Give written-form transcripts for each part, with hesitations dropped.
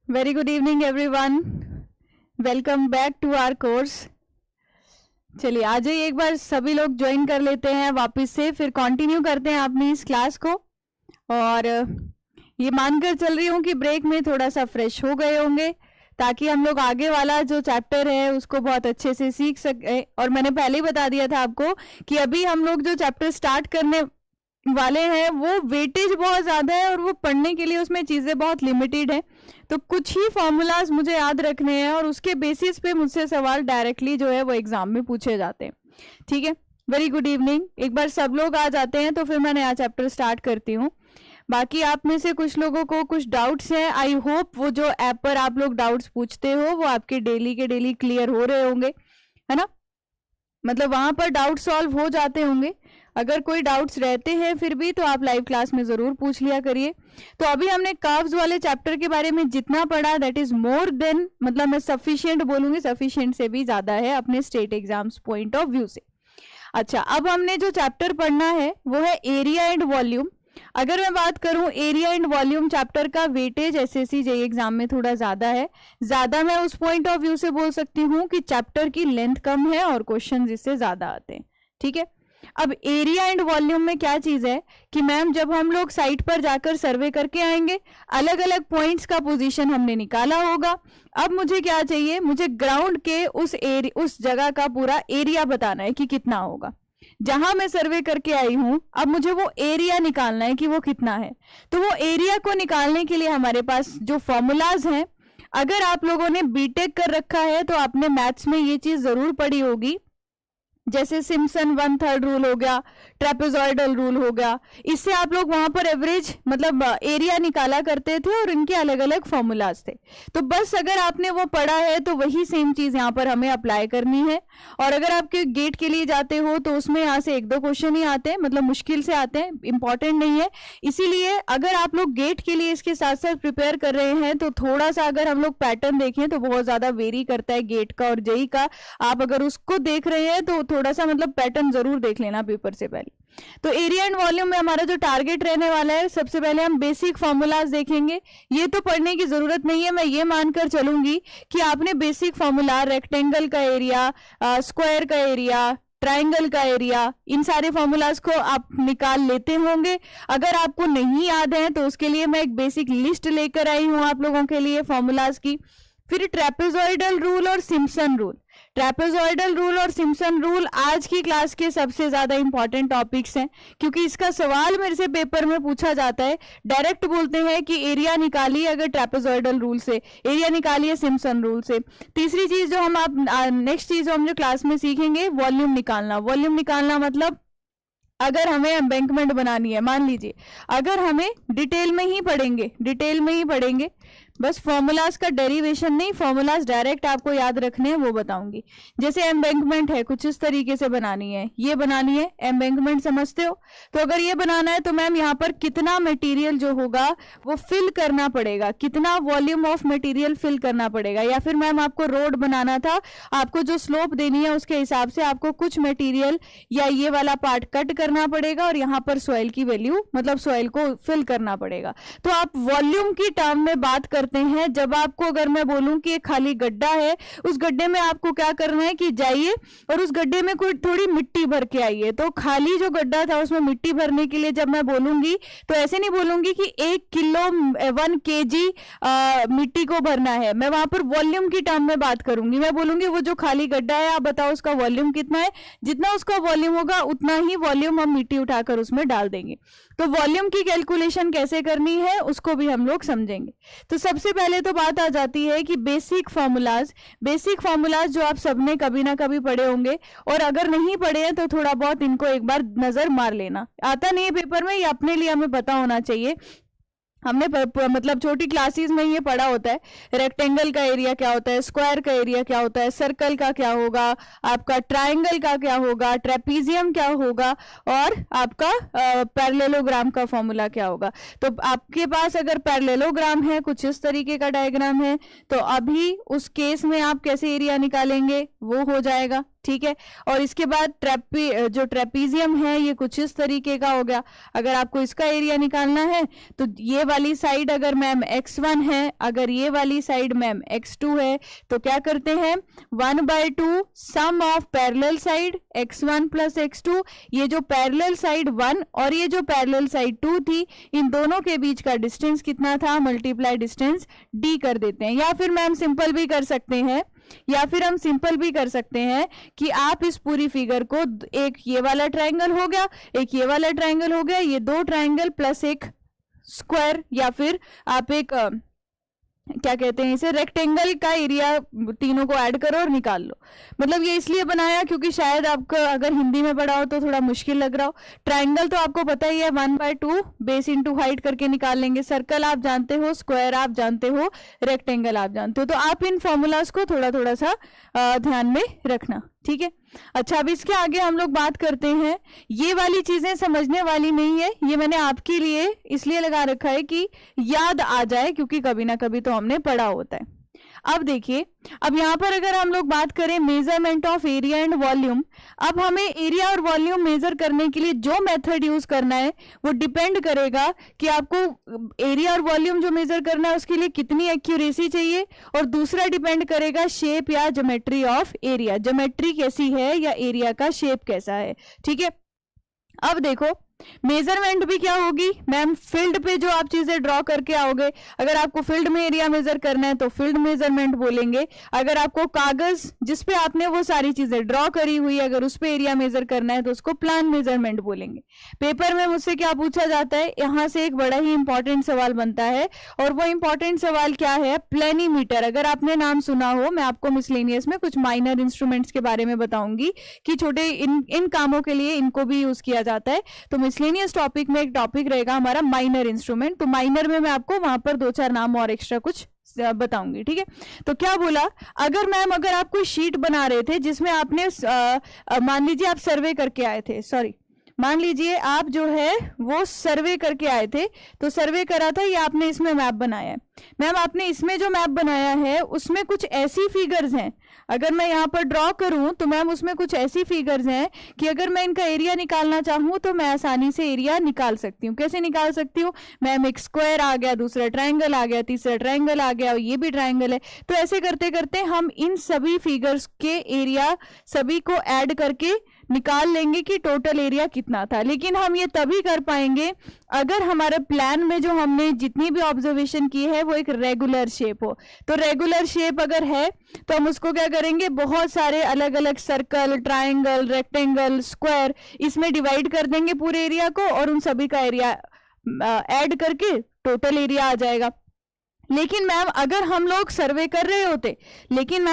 Very good evening everyone, welcome back to our course. चलिए आ जाइए, एक बार सभी लोग ज्वाइन कर लेते हैं वापस से, फिर कंटिन्यू करते हैं अपनी इस क्लास को। और ये मानकर चल रही हूँ कि ब्रेक में थोड़ा सा फ्रेश हो गए होंगे, ताकि हम लोग आगे वाला जो चैप्टर है उसको बहुत अच्छे से सीख सके। और मैंने पहले ही बता दिया था आपको कि अभी हम लोग जो चैप्टर स्टार्ट करने वाले हैं वो वेटेज बहुत ज्यादा है और वो पढ़ने के लिए उसमें चीजें बहुत लिमिटेड है। तो कुछ ही फॉर्मूलाज मुझे याद रखने हैं और उसके बेसिस पे मुझसे सवाल डायरेक्टली जो है वो एग्जाम में पूछे जाते हैं। ठीक है, वेरी गुड इवनिंग। एक बार सब लोग आ जाते हैं तो फिर मैं नया चैप्टर स्टार्ट करती हूँ। बाकी आप में से कुछ लोगों को कुछ डाउट्स हैं, आई होप वो जो ऐप पर आप लोग डाउट्स पूछते हो वो आपके डेली के डेली क्लियर हो रहे होंगे, है ना। मतलब वहां पर डाउट सॉल्व हो जाते होंगे। अगर कोई डाउट्स रहते हैं फिर भी तो आप लाइव क्लास में जरूर पूछ लिया करिए। तो अभी हमने कर्व्स वाले चैप्टर के बारे में जितना पढ़ा दैट इज मोर देन, मतलब मैं सफिशिएंट बोलूंगी, सफिशिएंट से भी ज्यादा है अपने state exams point of view से। अच्छा, अब हमने जो चैप्टर पढ़ना है वो है एरिया एंड वॉल्यूम। अगर मैं बात करूं एरिया एंड वॉल्यूम चैप्टर का वेटेज एसएससी जेईई एग्जाम में थोड़ा ज्यादा है। ज्यादा मैं उस पॉइंट ऑफ व्यू से बोल सकती हूँ कि चैप्टर की लेंथ कम है और क्वेश्चन इससे ज्यादा आते हैं। ठीक है, अब एरिया एंड वॉल्यूम में क्या चीज है कि मैम जब हम लोग साइट पर जाकर सर्वे करके आएंगे, अलग अलग पॉइंट्स का पोजीशन हमने निकाला होगा। अब मुझे क्या चाहिए, मुझे ग्राउंड के उस जगह का पूरा एरिया बताना है कि कितना होगा। जहां मैं सर्वे करके आई हूं, अब मुझे वो एरिया निकालना है कि वो कितना है। तो वो एरिया को निकालने के लिए हमारे पास जो फॉर्मूलाज हैं, अगर आप लोगों ने बीटेक कर रखा है तो आपने मैथ्स में ये चीज जरूर पढ़ी होगी, जैसे सिम्पसन 1/3 रूल हो गया, ट्रेपेजॉइडल रूल हो गया। इससे आप लोग वहां पर एवरेज मतलब एरिया निकाला करते थे और इनके अलग अलग फॉर्मूलाज थे। तो बस अगर आपने वो पढ़ा है तो वही सेम चीज यहाँ पर हमें अप्लाई करनी है। और अगर आपके गेट के लिए जाते हो तो उसमें यहाँ से 1-2 क्वेश्चन ही आते हैं, मतलब मुश्किल से आते हैं, इंपॉर्टेंट नहीं है। इसीलिए अगर आप लोग गेट के लिए इसके साथ साथ प्रिपेयर कर रहे हैं तो थोड़ा सा अगर हम लोग पैटर्न देखें तो बहुत ज्यादा वेरी करता है गेट का और जेईई का। आप अगर उसको देख रहे हैं तो थोड़ा सा मतलब पैटर्न जरूर देख लेना पेपर से पहले। तो एरिया एंड वॉल्यूम में हमारा जो टारगेट रहने वाला है, सबसे पहले हम बेसिक फॉर्मूलाज देखेंगे। ये तो पढ़ने की जरूरत नहीं है, मैं ये मानकर चलूंगी कि आपने बेसिक फॉर्मूला, रेक्टेंगल का एरिया, स्क्वायर का एरिया, ट्राइंगल का एरिया, इन सारे फॉर्मूलाज को आप निकाल लेते होंगे। अगर आपको नहीं याद है तो उसके लिए मैं एक बेसिक लिस्ट लेकर आई हूं आप लोगों के लिए फॉर्मूलाज की। फिर ट्रेपेजॉइडल रूल और सिम्पसन रूल। ट्रेपेजॉइडल रूल और सिम्पसन रूल आज की क्लास के सबसे ज्यादा इंपॉर्टेंट टॉपिक्स हैं, क्योंकि इसका सवाल मेरे से पेपर में पूछा जाता है। डायरेक्ट बोलते हैं कि एरिया निकालिए अगर ट्रेपेजॉइडल रूल से, एरिया निकालिए सिम्पसन रूल से। तीसरी चीज जो हम आप नेक्स्ट चीज जो हम जो क्लास में सीखेंगे, वॉल्यूम निकालना। वॉल्यूम निकालना मतलब अगर हमें एम्बैंकमेंट बनानी है, मान लीजिए अगर हमें डिटेल में ही पढ़ेंगे, बस फॉर्मूलाज का डेरिवेशन नहीं, फॉर्मूलाज डायरेक्ट आपको याद रखने हैं वो बताऊंगी। जैसे एम्बैंकमेंट है, कुछ इस तरीके से बनानी है, ये बनानी है एम्बैंकमेंट, समझते हो। तो अगर ये बनाना है तो मैम यहाँ पर कितना मटेरियल जो होगा वो फिल करना पड़ेगा, कितना वॉल्यूम ऑफ मटेरियल फिल करना पड़ेगा। या फिर मैम आपको रोड बनाना था, आपको जो स्लोप देनी है उसके हिसाब से आपको कुछ मटेरियल या ये वाला पार्ट कट करना पड़ेगा और यहाँ पर सॉइल की वैल्यू, मतलब सॉइल को फिल करना पड़ेगा। तो आप वॉल्यूम की टर्म में बात करते हैं। जब आपको अगर मैं बोलूं कि एक खाली गड्ढा है, उस गड्ढे में आपको क्या करना है कि जाइए और उस गड्ढे में कोई थोड़ी मिट्टी भर के आइए। तो खाली जो गड्ढा था उसमें मिट्टी भरने के लिए जब मैं बोलूंगी तो ऐसे नहीं बोलूंगी कि 1 किलो 1 kg मिट्टी को भरना है, मैं वहां पर वॉल्यूम की टर्म में बात करूंगी। मैं बोलूंगी वो जो खाली गड्ढा है आप बताओ उसका वॉल्यूम कितना है, जितना उसका वॉल्यूम होगा उतना ही वॉल्यूम हम मिट्टी उठाकर उसमें डाल देंगे। तो वॉल्यूम की कैलकुलेशन कैसे करनी है उसको भी हम लोग समझेंगे। तो सबसे पहले तो बात आ जाती है कि बेसिक फॉर्मूलाज जो आप सबने कभी ना कभी पढ़े होंगे, और अगर नहीं पढ़े हैं तो थोड़ा बहुत इनको एक बार नजर मार लेना। आता नहीं है पेपर में, ये अपने लिए हमें पता होना चाहिए। हमने मतलब छोटी क्लासेस में ये पढ़ा होता है, रेक्टेंगल का एरिया क्या होता है, स्क्वायर का एरिया क्या होता है, सर्कल का क्या होगा, आपका ट्रायंगल का क्या होगा, ट्रेपीजियम क्या होगा, और आपका पैरेललोग्राम का फॉर्मूला क्या होगा। तो आपके पास अगर पैरेललोग्राम है, कुछ इस तरीके का डायग्राम है, तो अभी उस केस में आप कैसे एरिया निकालेंगे वो हो जाएगा। ठीक है। और इसके बाद जो ट्रेपीजियम है ये कुछ इस तरीके का हो गया। अगर आपको इसका एरिया निकालना है तो ये वाली साइड अगर मैम x1 है, अगर ये वाली साइड मैम x2 है, तो क्या करते हैं 1/2 sum of parallel side x1 plus x2। ये जो पैरेलल साइड 1 और ये जो पैरेलल साइड 2 थी, इन दोनों के बीच का डिस्टेंस कितना था, मल्टीप्लाई डिस्टेंस d कर देते हैं। या फिर मैम सिंपल भी कर सकते हैं, या फिर हम सिंपल भी कर सकते हैं कि आप इस पूरी फिगर को, एक ये वाला ट्रायंगल हो गया, एक ये वाला ट्रायंगल हो गया, ये दो ट्रायंगल प्लस एक स्क्वायर, या फिर आप एक क्या कहते हैं इसे, रेक्टेंगल का एरिया तीनों को ऐड करो और निकाल लो। मतलब ये इसलिए बनाया क्योंकि शायद आपको अगर हिंदी में पढ़ा हो तो थोड़ा मुश्किल लग रहा हो। ट्रायंगल तो आपको पता ही है 1/2 बेस इंटू हाइट करके निकाल लेंगे। सर्कल आप जानते हो, स्क्वायर आप जानते हो, रेक्टेंगल आप जानते हो। तो आप इन फॉर्मूलाज को थोड़ा थोड़ा सा ध्यान में रखना, ठीक है। अच्छा, अब इसके आगे हम लोग बात करते हैं, ये वाली चीजें समझने वाली नहीं है, ये मैंने आपके लिए इसलिए लगा रखा है कि याद आ जाए, क्योंकि कभी ना कभी तो हमने पढ़ा होता है। अब देखिए, अब यहाँ पर अगर हम लोग बात करें measurement of area and volume, अब हमें एरिया और वॉल्यूम मेजर करने के लिए जो मेथड यूज करना है वो डिपेंड करेगा कि आपको एरिया और वॉल्यूम जो मेजर करना है उसके लिए कितनी एक्यूरेसी चाहिए, और दूसरा डिपेंड करेगा शेप या ज्योमेट्री ऑफ एरिया, ज्योमेट्री कैसी है या एरिया का शेप कैसा है, ठीक है। अब देखो मेजरमेंट भी क्या होगी मैम, फील्ड पे जो आप चीजें ड्रॉ करके आओगे, अगर आपको फील्ड में एरिया मेजर करना है तो फील्ड मेजरमेंट बोलेंगे। अगर आपको कागज जिस पे आपने वो सारी चीजें ड्रॉ करी हुई अगर उस पे एरिया मेजर करना है तो उसको प्लान मेजरमेंट बोलेंगे। पेपर में मुझसे क्या पूछा जाता है, यहाँ से एक बड़ा ही इंपॉर्टेंट सवाल बनता है, और वो इंपॉर्टेंट सवाल क्या है, प्लेनीमीटर। अगर आपने नाम सुना हो, मैं आपको मिसलेनियस में कुछ माइनर इंस्ट्रूमेंट्स के बारे में बताऊंगी कि छोटे इन कामों के लिए इनको भी यूज किया जाता है। तो मिसलेनियस टॉपिक में एक टॉपिक रहेगा हमारा माइनर इंस्ट्रूमेंट, तो माइनर में मैं आपको वहां पर 2-4 नाम और एक्स्ट्रा कुछ बताऊंगी, ठीक है। तो क्या बोला, अगर मैम अगर आप कोई शीट बना रहे थे जिसमें आपने मान लीजिए आप सर्वे करके आए थे, मान लीजिए आप जो है वो सर्वे करके आए थे, तो सर्वे करा था, ये आपने इसमें मैप बनाया है। मैम आपने इसमें जो मैप बनाया है उसमें कुछ ऐसी फिगर्स हैं, अगर मैं यहाँ पर ड्रॉ करूं तो मैम उसमें कुछ ऐसी फिगर्स हैं कि अगर मैं इनका एरिया निकालना चाहूं तो मैं आसानी से एरिया निकाल सकती हूँ। कैसे निकाल सकती हूँ मैम, एक स्क्वायर आ गया, दूसरा ट्रायंगल आ गया, तीसरा ट्रायंगल आ गया, और ये भी ट्रायंगल है। तो ऐसे करते करते हम इन सभी फिगर्स के एरिया सभी को ऐड करके निकाल लेंगे कि टोटल एरिया कितना था। लेकिन हम ये तभी कर पाएंगे अगर हमारे प्लान में जो हमने जितनी भी ऑब्जर्वेशन की है वो एक रेगुलर शेप हो। तो रेगुलर शेप अगर है तो हम उसको क्या करेंगे, बहुत सारे अलग अलग सर्कल, ट्रायंगल, रेक्टेंगल, स्क्वायर, इसमें डिवाइड कर देंगे पूरे एरिया को, और उन सभी का एरिया ऐड करके टोटल एरिया आ जाएगा। लेकिन मैम अगर हम लोग सर्वे कर रहे होते, लेकिन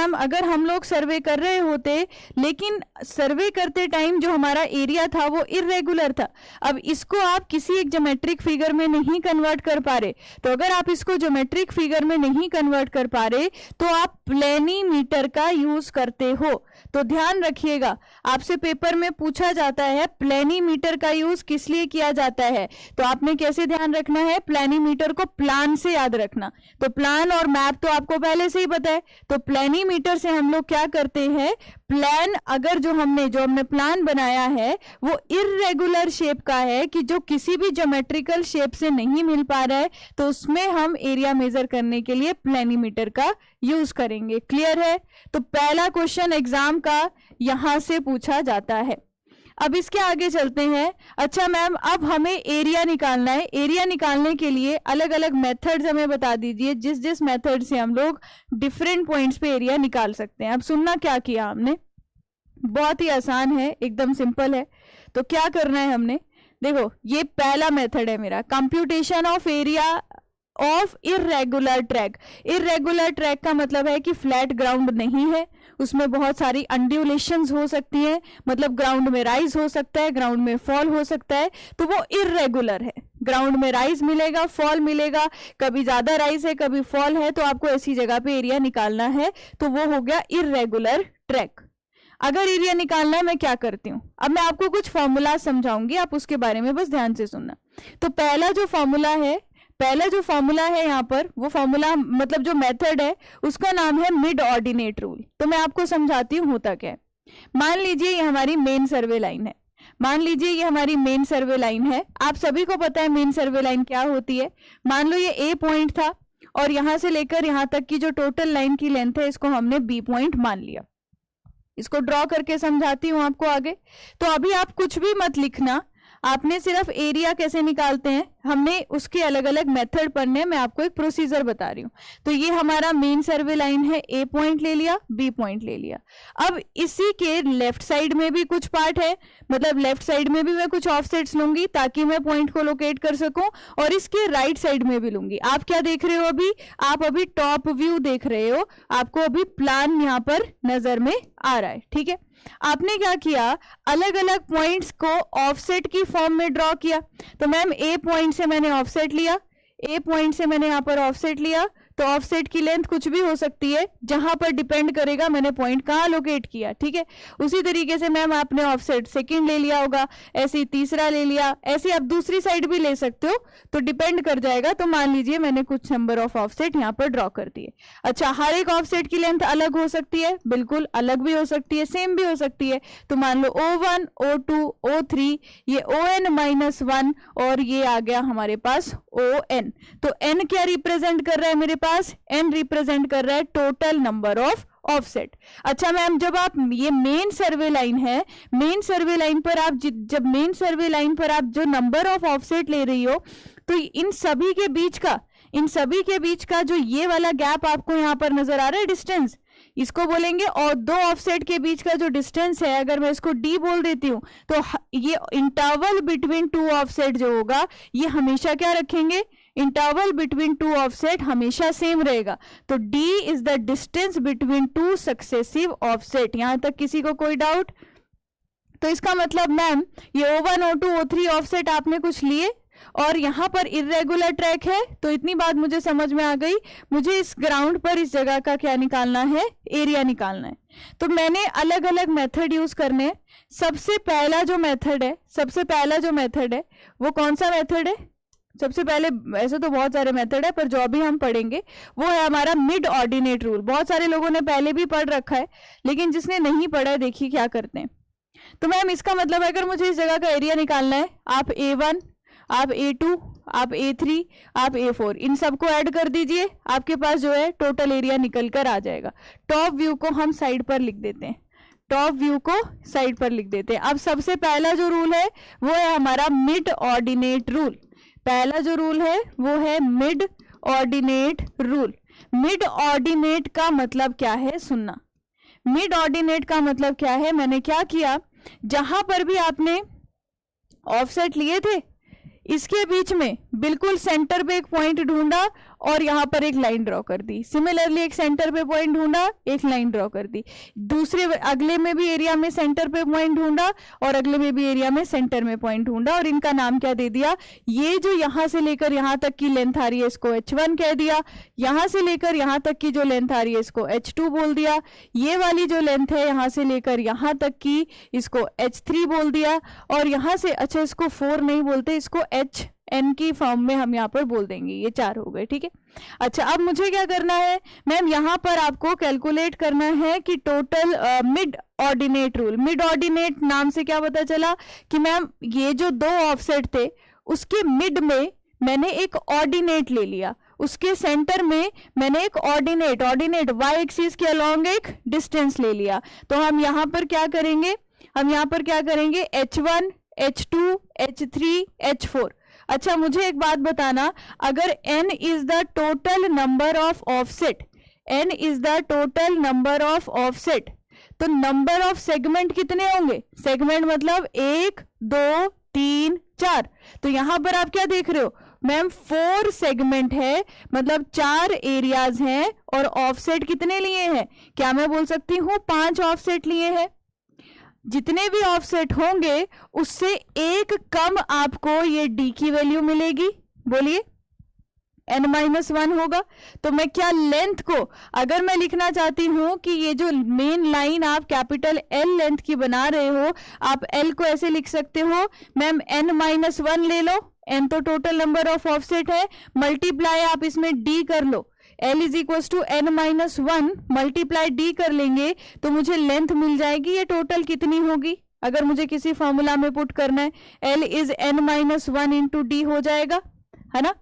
सर्वे करते टाइम जो हमारा एरिया था वो इर्रेगुलर था। अब इसको आप किसी एक ज्योमेट्रिक फिगर में नहीं कन्वर्ट कर पा रहे, तो अगर आप इसको ज्योमेट्रिक फिगर में नहीं कन्वर्ट कर पा रहे तो आप प्लेनीमीटर का यूज करते हो। तो ध्यान रखिएगा, आपसे पेपर में पूछा जाता है प्लेनीमीटर का यूज किस लिए किया जाता है, तो आपने कैसे ध्यान रखना है, प्लेनीमीटर को प्लान से याद रखना। तो प्लान और मैप तो आपको पहले से ही पता है, तो प्लेनीमीटर से हम लोग क्या करते हैं, प्लान अगर जो हमने प्लान बनाया है वो इर्रेगुलर शेप का है कि जो किसी भी ज्योमेट्रिकल शेप से नहीं मिल पा रहा है, तो उसमें हम एरिया मेजर करने के लिए प्लेनीमीटर का यूज करेंगे। क्लियर है। तो पहला क्वेश्चन एग्जाम का यहां से पूछा जाता है। अब इसके आगे चलते हैं। अच्छा मैम, अब हमें एरिया निकालना है। एरिया निकालने के लिए अलग अलग मेथड्स हमें बता दीजिए, जिस जिस मेथड से हम लोग डिफरेंट पॉइंट्स पे एरिया निकाल सकते हैं। अब सुनना क्या किया हमने, बहुत ही आसान है, एकदम सिंपल है। तो क्या करना है हमने, देखो ये पहला मेथड है मेरा, computation of area of irregular track. Irregular track का मतलब है कि फ्लैट ग्राउंड नहीं है, उसमें बहुत सारी अंड्यूलेशंस हो सकती हैं, मतलब ग्राउंड में राइज हो सकता है, ग्राउंड में फॉल हो सकता है, तो वो इर्रेगुलर है। ग्राउंड में राइज मिलेगा, फॉल मिलेगा, कभी ज्यादा राइज है कभी फॉल है, तो आपको ऐसी जगह पे एरिया निकालना है, तो वो हो गया इर्रेगुलर ट्रैक। अगर एरिया निकालना है मैं क्या करती हूँ, अब मैं आपको कुछ फॉर्मूला समझाऊंगी, आप उसके बारे में बस ध्यान से सुनना। तो पहला जो फॉर्मूला है यहाँ पर, वो फॉर्मूला मतलब जो मेथड है उसका नाम है मिड ऑर्डिनेट रूल। तो मैं आपको समझाती हूँ होता क्या है। मान लीजिए ये हमारी मेन सर्वे लाइन है, मान लीजिए ये हमारी मेन सर्वे लाइन है। आप सभी को पता है मेन सर्वे लाइन क्या होती है। मान लो ये ए पॉइंट था और यहां से लेकर यहां तक की जो टोटल लाइन की लेंथ है इसको हमने बी पॉइंट मान लिया। इसको ड्रॉ करके समझाती हूं आपको आगे। तो अभी आप कुछ भी मत लिखना, आपने सिर्फ एरिया कैसे निकालते हैं हमने उसके अलग अलग मेथड पढ़ने, मैं आपको एक प्रोसीजर बता रही हूँ। तो ये हमारा मेन सर्वे लाइन है, ए पॉइंट ले लिया, बी पॉइंट ले लिया। अब इसी के लेफ्ट साइड में भी कुछ पार्ट है, मतलब लेफ्ट साइड में भी मैं कुछ ऑफसेट्स लूंगी ताकि मैं पॉइंट को लोकेट कर सकूं, और इसके राइट साइड में भी लूंगी। आप क्या देख रहे हो अभी, आप अभी टॉप व्यू देख रहे हो, आपको अभी प्लान यहाँ पर नजर में आ रहा है, ठीक है। आपने क्या किया, अलग अलग पॉइंट्स को ऑफसेट की फॉर्म में ड्रॉ किया। तो मैम ए पॉइंट से मैंने ऑफसेट लिया, ए पॉइंट से मैंने यहां पर ऑफसेट लिया, तो ऑफसेट की लेंथ कुछ भी हो सकती है, जहां पर डिपेंड करेगा मैंने पॉइंट कहां लोकेट किया, ठीक है। उसी तरीके से मैम आपने ऑफसेट सेकंड ले लिया होगा, ऐसे ही तीसरा ले लिया, ऐसे आप दूसरी साइड भी ले सकते हो, तो डिपेंड कर जाएगा। तो मान लीजिए मैंने कुछ नंबर ऑफ ऑफसेट यहाँ पर ड्रॉ कर दिए। अच्छा, हर एक ऑफसेट की लेंथ अलग हो सकती है, बिल्कुल अलग भी हो सकती है, सेम भी हो सकती है। तो मान लो O1, O2, O3, ये ON-1 और ये आ गया हमारे पास ON। तो N क्या रिप्रेजेंट कर रहा है मेरे पास, N रिप्रेजेंट कर रहा है टोटल नंबर ऑफ ऑफसेट। अच्छा मैम, जब आप ये मेन सर्वे लाइन है, मेन सर्वे लाइन पर आप जब मेन सर्वे लाइन पर आप जो नंबर ऑफ ऑफसेट ले रही हो, तो इन सभी के बीच का जो ये वाला गैप आपको यहाँ पर नजर आ रहा है, डिस्टेंस, इसको बोलेंगे। और दो ऑफसेट के बीच का जो डिस्टेंस है, अगर मैं इसको डी बोल देती हूँ, तो ये इंटरवल बिटवीन टू ऑफसेट जो होगा, ये हमेशा क्या रखेंगे, इंटरवल बिटवीन टू ऑफसेट हमेशा सेम रहेगा। तो d is the distance between two successive offset. यहां तक किसी को कोई डाउट? तो इसका मतलब मैम ये O1, O2, O3 ऑफसेट आपने कुछ लिए और यहां पर इरेगुलर ट्रैक है, तो इतनी बात मुझे समझ में आ गई। मुझे इस ग्राउंड पर इस जगह का क्या निकालना है, एरिया निकालना है। तो मैंने अलग अलग मेथड यूज करने हैं। सबसे पहला जो मेथड है वो कौन सा मेथड है? सबसे पहले, ऐसे तो बहुत सारे मेथड है पर जो अभी हम पढ़ेंगे वो है हमारा मिड ऑर्डिनेट रूल। बहुत सारे लोगों ने पहले भी पढ़ रखा है, लेकिन जिसने नहीं पढ़ा है देखिए क्या करते हैं। तो मैम इसका मतलब है अगर मुझे इस जगह का एरिया निकालना है, आप A1, आप A2, आप A3, आप A4 इन सबको ऐड कर दीजिए, आपके पास जो है टोटल एरिया निकल कर आ जाएगा। टॉप व्यू को हम साइड पर लिख देते हैं, अब सबसे पहला जो रूल है वो है हमारा मिड ऑर्डिनेट रूल। पहला जो रूल है वो है mid ordinate rule. Mid ordinate का मतलब क्या है, सुनना। मिड ऑर्डिनेट का मतलब क्या है, मैंने क्या किया, जहां पर भी आपने ऑफसेट लिए थे इसके बीच में बिल्कुल सेंटर पे एक पॉइंट ढूंढा और यहां पर एक लाइन ड्रॉ कर दी। सिमिलरली एक सेंटर पे पॉइंट ढूंढा, एक लाइन ड्रॉ कर दी। दूसरे अगले में भी एरिया में सेंटर पे पॉइंट ढूंढा और अगले में भी एरिया में सेंटर में पॉइंट ढूंढा, और इनका नाम क्या दे दिया, ये जो यहां से लेकर यहां तक की लेंथ आ रही है इसको H1 कह दिया, यहां से लेकर यहां तक की जो लेंथ आ रही है इसको H2 बोल दिया, ये वाली जो लेंथ है यहां से लेकर यहां तक की इसको H3 बोल दिया, और यहां से, अच्छा इसको 4 नहीं बोलते, इसको HN की फॉर्म में हम यहाँ पर बोल देंगे। ये 4 हो गए, ठीक है। अच्छा, अब मुझे क्या करना है मैम, यहाँ पर आपको कैलकुलेट करना है कि total mid ordinate rule. Mid ordinate नाम से क्या पता चला कि मैम ये जो दो ऑफसेट थे उसके मिड में मैंने एक ऑर्डिनेट ले लिया, उसके सेंटर में मैंने एक ऑर्डिनेट वाई एक्सिस के अलोंग एक डिस्टेंस ले लिया। तो हम यहाँ पर क्या करेंगे, H1, H2, H3, H4। अच्छा, मुझे एक बात बताना, अगर n is the total number of offset, तो नंबर ऑफ सेगमेंट कितने होंगे? सेगमेंट मतलब 1, 2, 3, 4। तो यहां पर आप क्या देख रहे हो मैम, 4 सेगमेंट है, मतलब 4 एरियाज हैं, और ऑफसेट कितने लिए हैं? क्या मैं बोल सकती हूँ 5 ऑफसेट लिए हैं? जितने भी ऑफसेट होंगे उससे एक कम आपको ये d की वैल्यू मिलेगी, बोलिए n-1 होगा। तो मैं क्या लेंथ को, अगर मैं लिखना चाहती हूं कि ये जो मेन लाइन आप कैपिटल L लेंथ की बना रहे हो, आप L को ऐसे लिख सकते हो मैम n-1 ले लो, n तो टोटल नंबर ऑफ ऑफसेट है, मल्टीप्लाई आप इसमें d कर लो। L is equal to n minus 1 multiply d कर लेंगे तो मुझे लेंथ मिल जाएगी। ये टोटल कितनी होगी अगर मुझे किसी फॉर्मूला में पुट करना है? L is n minus 1 into D हो जाएगा, है ना।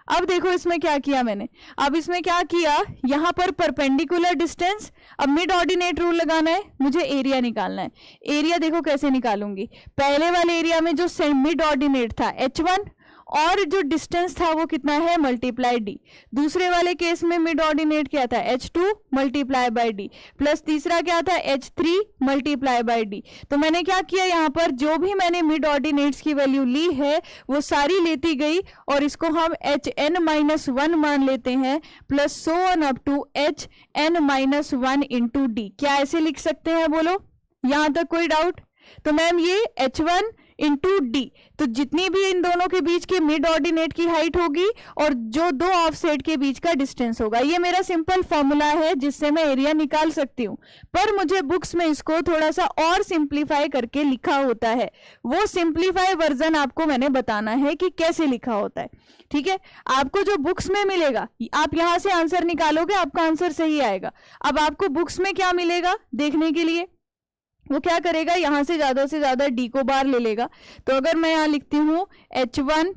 अब देखो इसमें क्या किया मैंने, अब इसमें क्या किया, यहां पर परपेंडिकुलर डिस्टेंस, अब मिड ऑर्डिनेट रूल लगाना है, मुझे एरिया निकालना है। एरिया देखो कैसे निकालूंगी, पहले वाले एरिया में जो मिड ऑर्डिनेट था H1 और जो डिस्टेंस था वो कितना है मल्टीप्लाई डी। दूसरे वाले केस में मिड ऑर्डिनेट क्या था H2 multiply by D, plus तीसरा क्या था H3 मल्टीप्लाई बाय डी। तो मैंने क्या किया, यहाँ पर जो भी मैंने मिड ऑर्डिनेट्स की वैल्यू ली है वो सारी लेती गई और इसको हम Hn माइनस 1 मान लेते हैं, plus so on up to Hn minus 1 into D. क्या ऐसे लिख सकते हैं, बोलो यहां तक कोई डाउट? तो मैम ये H1 इंटू डी, तो जितनी भी इन दोनों के बीच के मिड ऑर्डिनेट की हाइट होगी और जो दो ऑफसेट के बीच का डिस्टेंस होगा, ये मेरा सिंपल फॉर्मूला है जिससे मैं एरिया निकाल सकती हूँ। पर मुझे बुक्स में इसको थोड़ा सा और सिंप्लीफाई करके लिखा होता है, वो सिंप्लीफाई वर्जन आपको मैंने बताना है कि कैसे लिखा होता है, ठीक है। आपको जो बुक्स में मिलेगा, आप यहां से आंसर निकालोगे, आपका आंसर सही आएगा। अब आपको बुक्स में क्या मिलेगा देखने के लिए, वो क्या करेगा, यहां से ज्यादा डी को बाहर ले लेगा। तो अगर मैं यहां लिखती हूं H1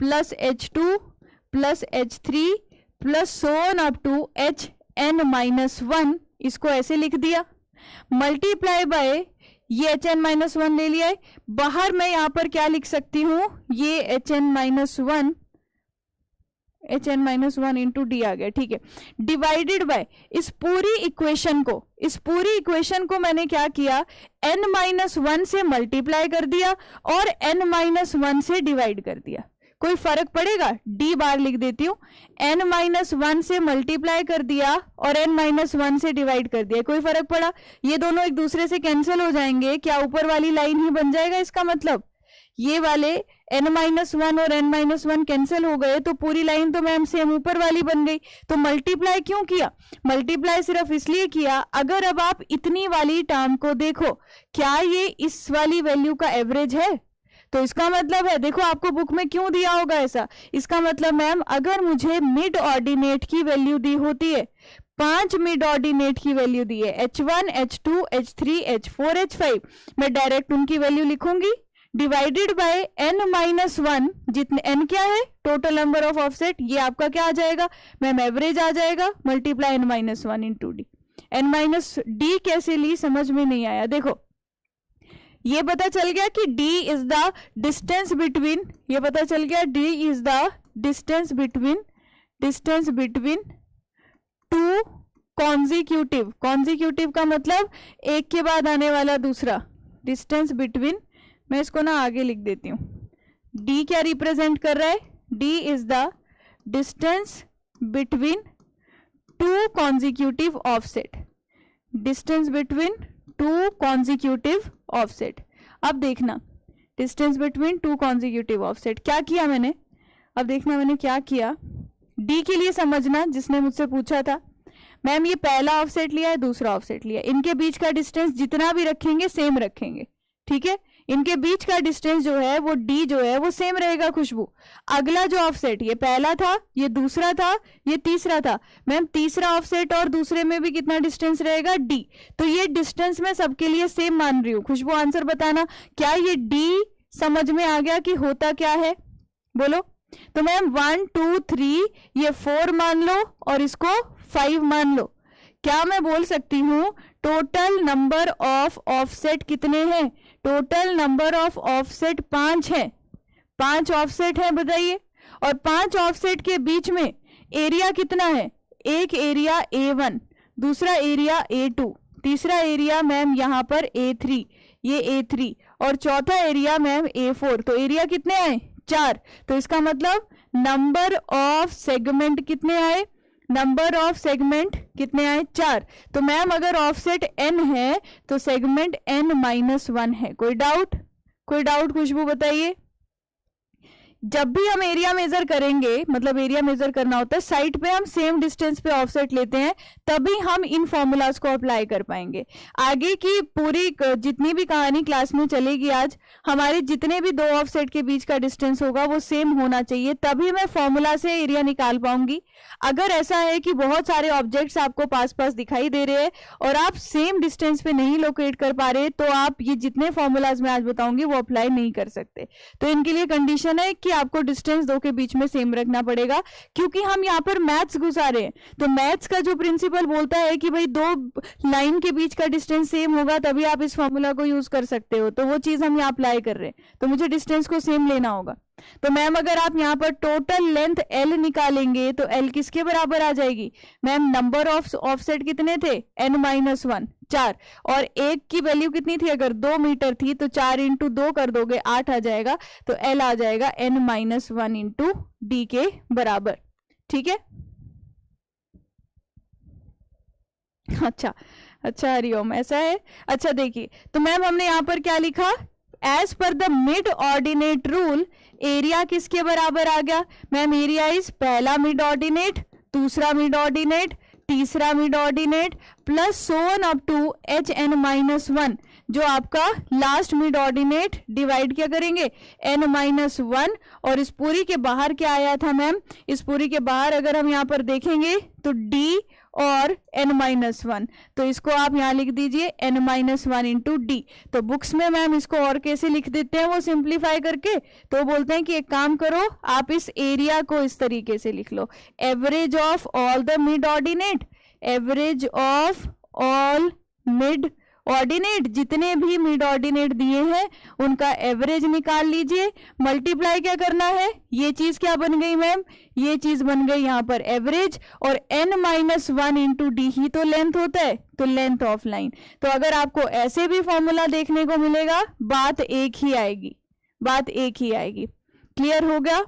plus H2 plus H3 plus so on up to Hn minus 1, इसको ऐसे लिख दिया, मल्टीप्लाई बाय ये Hn माइनस 1 ले लिया है, बाहर मैं यहां पर क्या लिख सकती हूं, ये Hn माइनस 1 इंटू डी आ गया, ठीक है। डिवाइडेड बाय इस पूरी इक्वेशन को मैंने क्या किया, n माइनस 1 से मल्टीप्लाई कर दिया और n माइनस 1 से डिवाइड कर दिया। कोई फर्क पड़ेगा, डी बार लिख देती हूँ, n माइनस 1 से मल्टीप्लाई कर दिया और n माइनस 1 से डिवाइड कर दिया, कोई फर्क पड़ा? ये दोनों एक दूसरे से कैंसिल हो जाएंगे, क्या ऊपर वाली लाइन ही बन जाएगा? इसका मतलब ये वाले n माइनस 1 और n माइनस 1 कैंसिल हो गए तो पूरी लाइन तो मैम सेम ऊपर वाली बन गई। तो मल्टीप्लाई क्यों किया? मल्टीप्लाई सिर्फ इसलिए किया, अगर अब आप इतनी वाली टर्म को देखो, क्या ये इस वाली वैल्यू का एवरेज है? तो इसका मतलब है, देखो आपको बुक में क्यों दिया होगा ऐसा, इसका मतलब मैम अगर मुझे मिड ऑर्डिनेट की वैल्यू दी होती है, 5 मिड ऑर्डिनेट की वैल्यू दी है H1 H2 H3 H4 H5, मैं डायरेक्ट उनकी वैल्यू लिखूंगी, डिवाइडेड बाय n माइनस 1, जितने n क्या है टोटल नंबर ऑफ ऑफसेट, ये आपका क्या आ जाएगा मैम एवरेज आ जाएगा, multiply n minus 1 into D. n minus D कैसे ली समझ में नहीं आया। देखो ये पता चल गया कि d is the distance between, ये पता चल गया d is the distance between two consecutive का मतलब एक के बाद आने वाला दूसरा, डिस्टेंस बिटवीन, मैं इसको ना आगे लिख देती हूँ, d क्या रिप्रेजेंट कर रहा है, d is the distance between two consecutive offset, distance between two consecutive offset. अब देखना distance between two consecutive offset क्या किया मैंने, अब देखना मैंने क्या किया, d के लिए समझना, जिसने मुझसे पूछा था मैम ये पहला ऑफसेट लिया है दूसरा ऑफसेट लिया है, इनके बीच का डिस्टेंस जितना भी रखेंगे सेम रखेंगे, ठीक है, इनके बीच का डिस्टेंस जो है वो d जो है वो सेम रहेगा खुशबू। अगला जो ऑफसेट, ये पहला था ये दूसरा था ये तीसरा था, मैम तीसरा ऑफसेट और दूसरे में भी कितना डिस्टेंस रहेगा d, तो ये डिस्टेंस मैं सबके लिए सेम मान रही हूँ। खुशबू आंसर बताना, क्या ये d समझ में आ गया कि होता क्या है, बोलो। तो मैम 1 2 3 ये 4 मान लो और इसको 5 मान लो, क्या मैं बोल सकती हूँ टोटल नंबर ऑफ ऑफसेट कितने हैं, टोटल नंबर ऑफ ऑफसेट 5 है, 5 ऑफसेट है बताइए, और 5 ऑफसेट के बीच में एरिया कितना है, एक एरिया A1, दूसरा एरिया A2, तीसरा एरिया मैम यहाँ पर A3, ये A3, और चौथा एरिया मैम A4, तो एरिया कितने आए 4, तो इसका मतलब नंबर ऑफ सेगमेंट कितने आए, नंबर ऑफ सेगमेंट कितने आए 4, तो मैम अगर ऑफसेट n है तो सेगमेंट n माइनस 1 है। कोई डाउट खुशबू बताइए। जब भी हम एरिया मेजर करेंगे, मतलब एरिया मेजर करना होता है, साइड पे हम सेम डिस्टेंस पे ऑफसेट लेते हैं, तभी हम इन फॉर्मूलाज को अप्लाई कर पाएंगे। आगे की पूरी जितनी भी कहानी क्लास में चलेगी आज, हमारे जितने भी दो ऑफसेट के बीच का डिस्टेंस होगा वो सेम होना चाहिए, तभी मैं फॉर्मूला से एरिया निकाल पाऊंगी। अगर ऐसा है कि बहुत सारे ऑब्जेक्ट्स आपको पास पास दिखाई दे रहे हैं और आप सेम डिस्टेंस पे नहीं लोकेट कर पा रहे, तो आप ये जितने फॉर्मूलाज मैं आज बताऊंगी वो अप्लाई नहीं कर सकते। तो इनके लिए कंडीशन है कि आपको डिस्टेंस दो के बीच में सेम रखना पड़ेगा, क्योंकि हम यहाँ पर मैथ्स घुसा रहे हैं। तो मैथ्स का जो प्रिंसिपल बोलता है कि भाई दो लाइन के बीच का डिस्टेंस सेम होगा तभी आप इस फॉर्मूला को यूज कर सकते हो, तो वो चीज हम यहाँ अप्लाई कर रहे हैं, तो मुझे डिस्टेंस को सेम लेना होगा। तो मैम अगर आप यहाँ पर टोटल लेंथ L निकालेंगे तो L किसके बराबर आ जाएगी मैम? नंबर ऑफ ऑफसेट कितने थे? n-1, 4, और एक की वैल्यू कितनी थी? अगर 2 मीटर थी तो 4 इंटू 2 कर दोगे 8 आ जाएगा, तो L आ जाएगा n-1 इंटू D के बराबर। ठीक है, अच्छा हरिओम, ऐसा है। अच्छा देखिए, तो मैम हमने यहाँ पर क्या लिखा? As per the mid ordinate rule area किसके बराबर आ गया मैम? एरिया इज पहला मिड ऑर्डिनेट, दूसरा मिड ऑर्डिनेट, तीसरा mid ordinate plus so on up to hn-1, जो आपका लास्ट मिड ऑर्डिनेट डिवाइड क्या करेंगे? n-1, और इस पूरी के बाहर क्या आया था मैम? इस पूरी के बाहर अगर हम यहाँ पर देखेंगे तो d और n-1, तो इसको आप यहाँ लिख दीजिए n-1 इंटू डी। तो बुक्स में मैम इसको और कैसे लिख देते हैं वो सिंप्लीफाई करके, तो बोलते हैं कि एक काम करो, आप इस एरिया को इस तरीके से लिख लो, average of all the mid ordinate, average of all mid ordinate, जितने भी मिड ऑर्डिनेट दिए हैं उनका एवरेज निकाल लीजिए, मल्टीप्लाई क्या करना है? ये चीज क्या बन गई मैम? ये चीज बन गई यहाँ पर एवरेज, और n-1 इंटू डी ही तो लेंथ होता है, तो लेंथ ऑफ लाइन। तो अगर आपको ऐसे भी फॉर्मूला देखने को मिलेगा, बात एक ही आएगी, बात एक ही आएगी। क्लियर हो गया?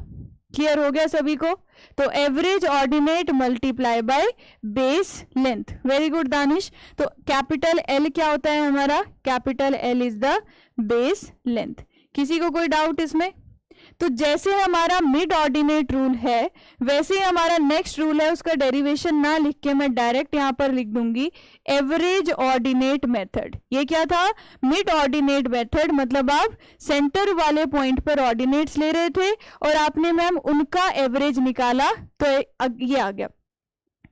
क्लियर हो गया सभी को? तो average ordinate multiply by base length. Very good Danish. तो कैपिटल L क्या होता है हमारा? Capital L is the base length. किसी को कोई डाउट इसमें? तो जैसे हमारा मिड ऑर्डिनेट रूल है वैसे ही हमारा नेक्स्ट रूल है, उसका डेरिवेशन ना लिख के मैं डायरेक्ट यहां पर लिख दूंगी एवरेज ऑर्डिनेट मेथड। ये क्या था? मिड ऑर्डिनेट मेथड, मतलब आप सेंटर वाले पॉइंट पर ऑर्डिनेट्स ले रहे थे और आपने मैम उनका एवरेज निकाला, तो ये आ गया।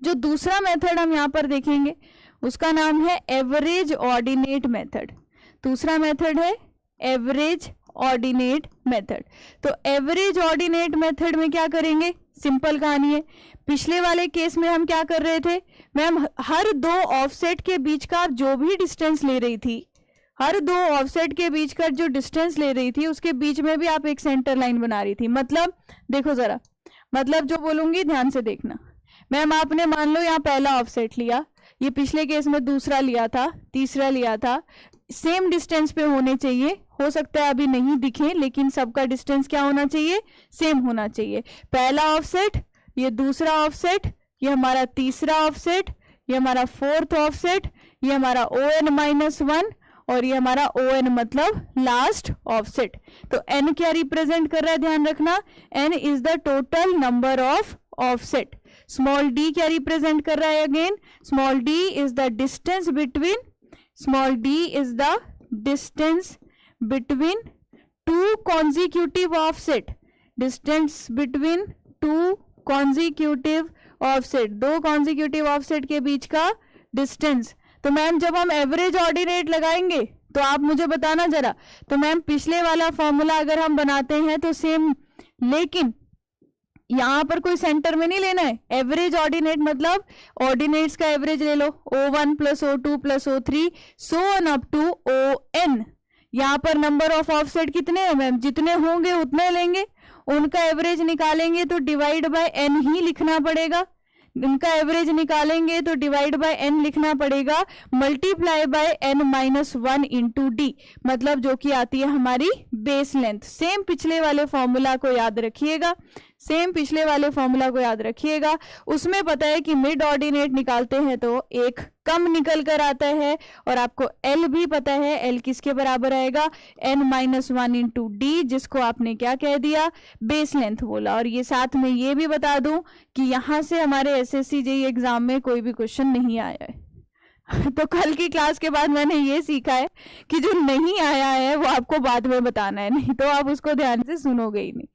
जो दूसरा मेथड हम यहां पर देखेंगे उसका नाम है एवरेज ऑर्डिनेट मेथड। दूसरा मेथड है एवरेज ऑर्डिनेट मेथड। तो एवरेज ऑर्डिनेट मेथड में क्या करेंगे? सिंपल कहानी है। पिछले वाले केस में हम क्या कर रहे थे मैम? हर दो ऑफसेट के बीच का जो भी डिस्टेंस ले रही थी, हर दो ऑफसेट के बीच का जो डिस्टेंस ले रही थी उसके बीच में भी आप एक सेंटर लाइन बना रही थी। मतलब देखो जरा, मतलब जो बोलूंगी ध्यान से देखना। मैम आपने मान लो यहाँ पहला ऑफसेट लिया, ये पिछले केस में दूसरा लिया था, तीसरा लिया था, सेम डिस्टेंस पे होने चाहिए। हो सकता है अभी नहीं दिखे, लेकिन सबका डिस्टेंस क्या होना चाहिए? सेम होना चाहिए। पहला ऑफसेट, ये दूसरा ऑफसेट, ये हमारा तीसरा ऑफसेट, ये हमारा फोर्थ ऑफसेट, ये हमारा ON-1, और ये हमारा ON मतलब लास्ट ऑफसेट। तो N क्या रिप्रेजेंट कर रहा है? ध्यान रखना, N is the total number of offset. Small d क्या रिप्रेजेंट कर रहा है? Again small d is the distance between, small d is the distance between two consecutive offset, distance between two consecutive offset, दो consecutive offset के बीच का distance। तो ma'am जब हम एवरेज ऑर्डिनेट लगाएंगे तो आप मुझे बताना जरा, तो मैम पिछले वाला फॉर्मूला अगर हम बनाते हैं तो सेम, लेकिन यहां पर कोई सेंटर में नहीं लेना है। एवरेज ऑर्डिनेट मतलब ऑर्डिनेट्स का एवरेज ले लो, O1 plus O2 plus O3 so on up to ON। यहाँ पर नंबर ऑफ ऑफसेट कितने हैं मैम? जितने होंगे उतने लेंगे, उनका एवरेज निकालेंगे तो डिवाइड बाय n ही लिखना पड़ेगा। इनका एवरेज निकालेंगे तो डिवाइड बाय n लिखना पड़ेगा, multiply by n-1 into D, मतलब जो कि आती है हमारी बेस लेंथ। सेम पिछले वाले फॉर्मूला को याद रखिएगा। सेम पिछले वाले फॉर्मूला को याद रखिएगा। उसमें पता है कि मिड ऑर्डिनेट निकालते हैं तो एक कम निकल कर आता है, और आपको एल भी पता है, एल किसके बराबर आएगा, n-1 इंटू डी, जिसको आपने क्या कह दिया, बेस लेंथ बोला। और ये साथ में ये भी बता दूं कि यहां से हमारे SSC JEE एग्जाम में कोई भी क्वेश्चन नहीं आया है। तो कल की क्लास के बाद मैंने ये सीखा है कि जो नहीं आया है वो आपको बाद में बताना है, नहीं तो आप उसको ध्यान से सुनोगे ही नहीं।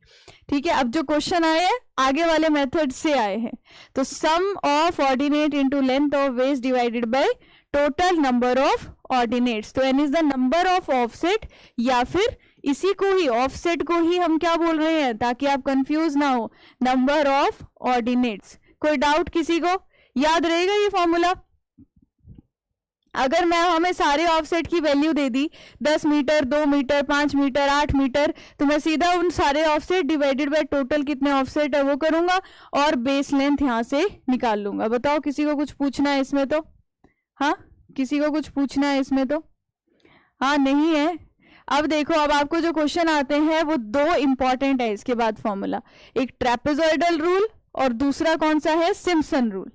ठीक है, अब जो क्वेश्चन आए हैं आगे वाले मेथड से आए हैं। तो sum of ordinate into length of base divided by total number of ordinates. तो n is the number of offset, या फिर इसी को ही ऑफसेट को ही हम क्या बोल रहे हैं ताकि आप कंफ्यूज ना हो, नंबर ऑफ ऑर्डिनेट्स। कोई डाउट किसी को? याद रहेगा ये फॉर्मूला? अगर मैं हमें सारे ऑफसेट की वैल्यू दे दी 10 मीटर, 2 मीटर, 5 मीटर, 8 मीटर, तो मैं सीधा उन सारे ऑफसेट डिवाइडेड बाय टोटल कितने ऑफसेट है वो करूंगा और बेस लेंथ यहां से निकाल लूंगा। बताओ किसी को कुछ पूछना है इसमें? तो हाँ, किसी को कुछ पूछना है इसमें? तो हाँ, नहीं है। अब देखो, अब आपको जो क्वेश्चन आते हैं वो दो इंपॉर्टेंट है इसके बाद फॉर्मूला, एक ट्रेपेजॉइडल रूल और दूसरा कौन सा है, सिम्पसन रूल।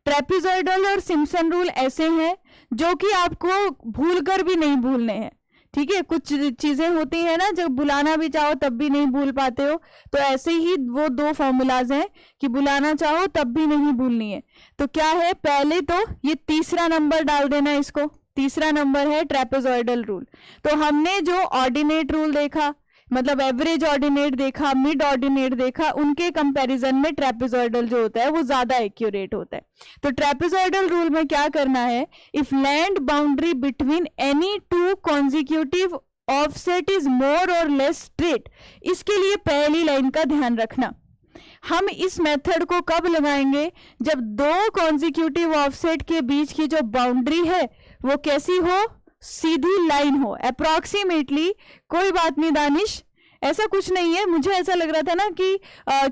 ट्रेपेजॉइडल और सिम्पसन रूल ऐसे हैं जो कि आपको भूल कर भी नहीं भूलने हैं। ठीक है, कुछ चीजें होती है ना जब बुलाना भी चाहो तब भी नहीं भूल पाते हो, तो ऐसे ही वो दो फॉर्मूलाज हैं कि बुलाना चाहो तब भी नहीं भूलनी है। तो क्या है, पहले तो ये तीसरा नंबर डाल देना, इसको तीसरा नंबर है ट्रेपेजॉइडल रूल। तो हमने जो ऑर्डिनेट रूल देखा, मतलब एवरेज ऑर्डिनेट देखा, मिड ऑर्डिनेट देखा, उनके कंपैरिजन में ट्रेपेजॉइडल जो होता है वो ज्यादा एक्यूरेट होता है। तो ट्रेपेजॉइडल रूल में क्या करना है, if land boundary between any two consecutive offset is more और लेस स्ट्रेट, इसके लिए पहली लाइन का ध्यान रखना। हम इस मेथड को कब लगाएंगे, जब दो कॉन्जिक्यूटिव ऑफसेट के बीच की जो बाउंड्री है वो कैसी हो, सीधी लाइन हो, अप्रोक्सीमेटली। कोई बात नहीं दानिश, ऐसा कुछ नहीं है। मुझे ऐसा लग रहा था ना कि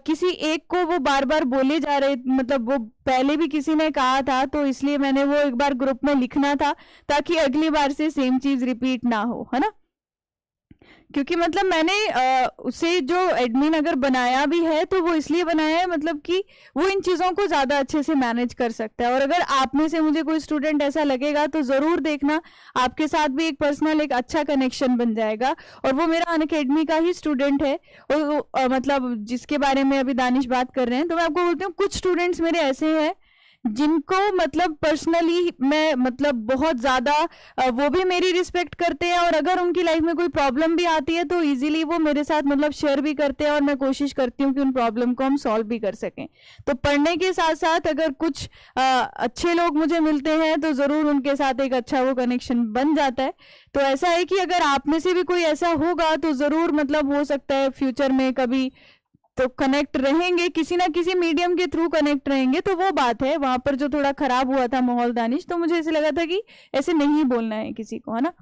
किसी एक को वो बार बार बोले जा रहे, मतलब वो पहले भी किसी ने कहा था, तो इसलिए मैंने वो एक बार ग्रुप में लिखना था ताकि अगली बार से सेम चीज रिपीट ना हो, है ना। क्योंकि मतलब मैंने उसे जो एडमिन अगर बनाया भी है तो वो इसलिए बनाया है मतलब कि वो इन चीज़ों को ज़्यादा अच्छे से मैनेज कर सकता है। और अगर आप में से मुझे कोई स्टूडेंट ऐसा लगेगा तो ज़रूर देखना, आपके साथ भी एक पर्सनल एक अच्छा कनेक्शन बन जाएगा। और वो मेरा अनअकैडमी का ही स्टूडेंट है, और मतलब जिसके बारे में अभी दानिश बात कर रहे हैं। तो मैं आपको बोलती हूँ कुछ स्टूडेंट्स मेरे ऐसे हैं जिनको मतलब पर्सनली मैं मतलब बहुत ज़्यादा वो भी मेरी रिस्पेक्ट करते हैं, और अगर उनकी लाइफ में कोई प्रॉब्लम भी आती है तो इजीली वो मेरे साथ मतलब शेयर भी करते हैं, और मैं कोशिश करती हूँ कि उन प्रॉब्लम को हम सॉल्व भी कर सकें। तो पढ़ने के साथ साथ अगर कुछ अच्छे लोग मुझे मिलते हैं तो ज़रूर उनके साथ एक अच्छा वो कनेक्शन बन जाता है। तो ऐसा है कि अगर आप में से भी कोई ऐसा होगा तो ज़रूर मतलब हो सकता है फ्यूचर में कभी तो कनेक्ट रहेंगे, किसी ना किसी मीडियम के थ्रू कनेक्ट रहेंगे। तो वो बात है, वहां पर जो थोड़ा खराब हुआ था माहौल दानिश, तो मुझे ऐसे लगा था कि ऐसे नहीं बोलना है किसी को, है ना।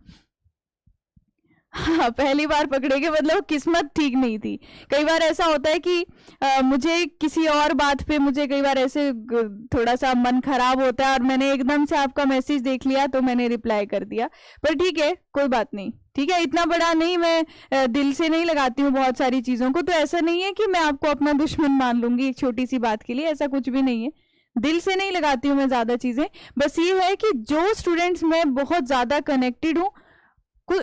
हाँ, पहली बार पकड़ेगे मतलब किस्मत ठीक नहीं थी। कई बार ऐसा होता है कि मुझे किसी और बात पे मुझे कई बार ऐसे थोड़ा सा मन खराब होता है और मैंने एकदम से आपका मैसेज देख लिया तो मैंने रिप्लाई कर दिया। पर ठीक है, कोई बात नहीं, ठीक है, इतना बड़ा नहीं, मैं दिल से नहीं लगाती हूँ बहुत सारी चीज़ों को। तो ऐसा नहीं है कि मैं आपको अपना दुश्मन मान लूंगी एक छोटी सी बात के लिए, ऐसा कुछ भी नहीं है। दिल से नहीं लगाती हूँ मैं ज़्यादा चीज़ें। बस ये है कि जो स्टूडेंट्स मैं बहुत ज़्यादा कनेक्टेड हूँ,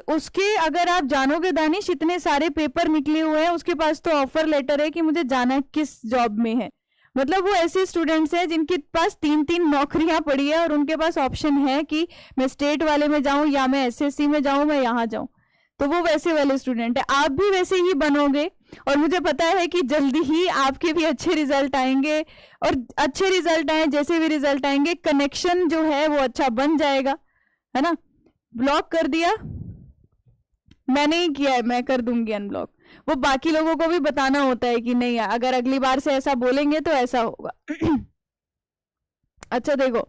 उसके अगर आप जानोगे दानिश, इतने सारे पेपर निकले हुए हैं, उसके पास तो ऑफर लेटर है कि मुझे जाना किस जॉब में है। मतलब वो ऐसे स्टूडेंट्स हैं जिनके पास 3-3 नौकरियां पड़ी है और उनके पास ऑप्शन है कि मैं स्टेट वाले में जाऊं या मैं SSC में जाऊं, मैं यहाँ जाऊं। तो वो वैसे वाले स्टूडेंट है, आप भी वैसे ही बनोगे। और मुझे पता है कि जल्दी ही आपके भी अच्छे रिजल्ट आएंगे, और अच्छे रिजल्ट आए, जैसे भी रिजल्ट आएंगे, कनेक्शन जो है वो अच्छा बन जाएगा, है ना। ब्लॉक कर दिया मैंने ही किया है, मैं कर दूंगी अनब्लॉक। वो बाकी लोगों को भी बताना होता है कि नहीं, अगर अगली बार से ऐसा बोलेंगे तो ऐसा होगा। अच्छा देखो,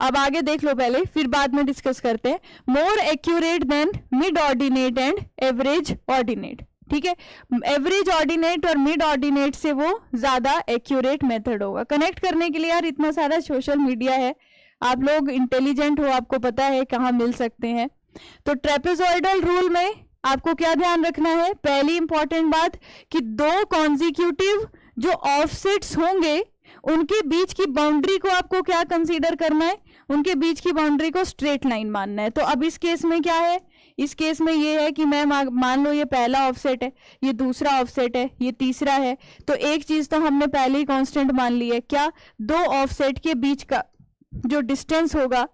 अब आगे देख लो पहले, फिर बाद में डिस्कस करते हैं। More accurate then mid ordinate and average ordinate. ठीक है, एवरेज ऑर्डिनेट और मिड ऑर्डिनेट से वो ज्यादा एक्यूरेट मेथड होगा कनेक्ट करने के लिए। यार इतना सारा सोशल मीडिया है, आप लोग इंटेलिजेंट हो, आपको पता है कहाँ मिल सकते हैं। तो ट्रेपेजॉइडल रूल में आपको क्या ध्यान रखना है, पहली इंपॉर्टेंट बात कि दो कॉन्जिक्यूटिव जो ऑफसेट्स होंगे उनके बीच की बाउंड्री को आपको क्या कंसीडर करना है, उनके बीच की बाउंड्री को स्ट्रेट लाइन मानना है। तो अब इस केस में क्या है, इस केस में ये है कि मैं मान लो ये पहला ऑफसेट है, ये दूसरा ऑफसेट है, ये तीसरा है, तो एक चीज तो हमने पहले ही कांस्टेंट मान ली है, क्या, दो ऑफसेट के बीच का जो डिस्टेंस होगा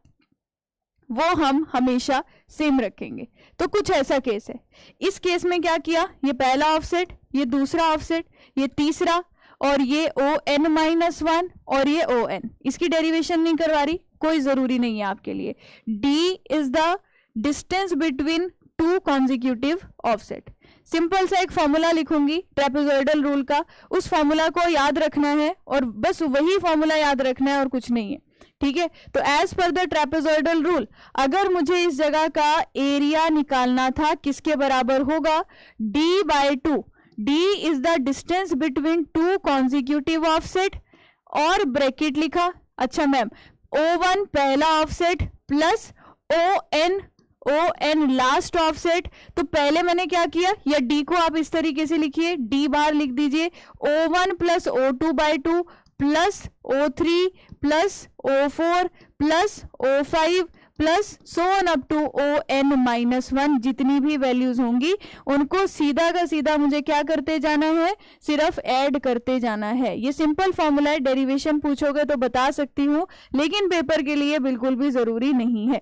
वो हम हमेशा सेम रखेंगे। तो कुछ ऐसा केस है। इस केस में क्या किया, ये पहला ऑफसेट, ये दूसरा ऑफसेट, ये तीसरा, और ये ON-1 और ये ON, इसकी डेरिवेशन नहीं करवा रही, कोई जरूरी नहीं है आपके लिए। D is the distance between two consecutive offset. Simple सा एक फॉर्मूला लिखूंगी ट्रेपेजॉइडल रूल का, उस फॉर्मूला को याद रखना है और बस वही फॉर्मूला याद रखना है और कुछ नहीं है, ठीक है। तो as per the trapezoidal rule, अगर मुझे इस जगह का एरिया निकालना था, किसके बराबर होगा, D/2। D is the distance between two consecutive offset, और ब्रैकेट लिखा, अच्छा मैम O1 पहला offset plus ON last offset. तो पहले मैंने क्या किया, या D को आप इस तरीके से लिखिए, D बार लिख दीजिए, O1 plus O2/2 plus O3 plus O4 plus O5 plus so on up to ON-1, जितनी भी वैल्यूज होंगी उनको सीधा का सीधा मुझे क्या करते जाना है, सिर्फ ऐड करते जाना है। ये सिंपल फॉर्मूला है, डेरिवेशन पूछोगे तो बता सकती हूँ, लेकिन पेपर के लिए बिल्कुल भी जरूरी नहीं है।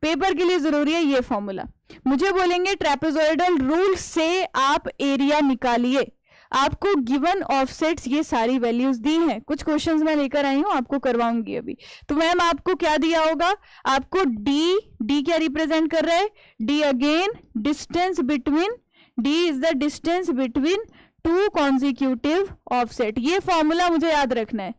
पेपर के लिए जरूरी है ये फॉर्मूला। मुझे बोलेंगे ट्रेपेजॉइडल रूल से आप एरिया निकालिए, आपको गिवन ऑफसेट्स ये सारी वैल्यूज दी हैं, कुछ क्वेश्चंस मैं लेकर आई हूं, आपको करवाऊंगी अभी। तो मैम आपको क्या दिया होगा, आपको डी क्या रिप्रेजेंट कर रहा है, D again distance between, D is the distance between two consecutive offset. ये फॉर्मूला मुझे याद रखना है,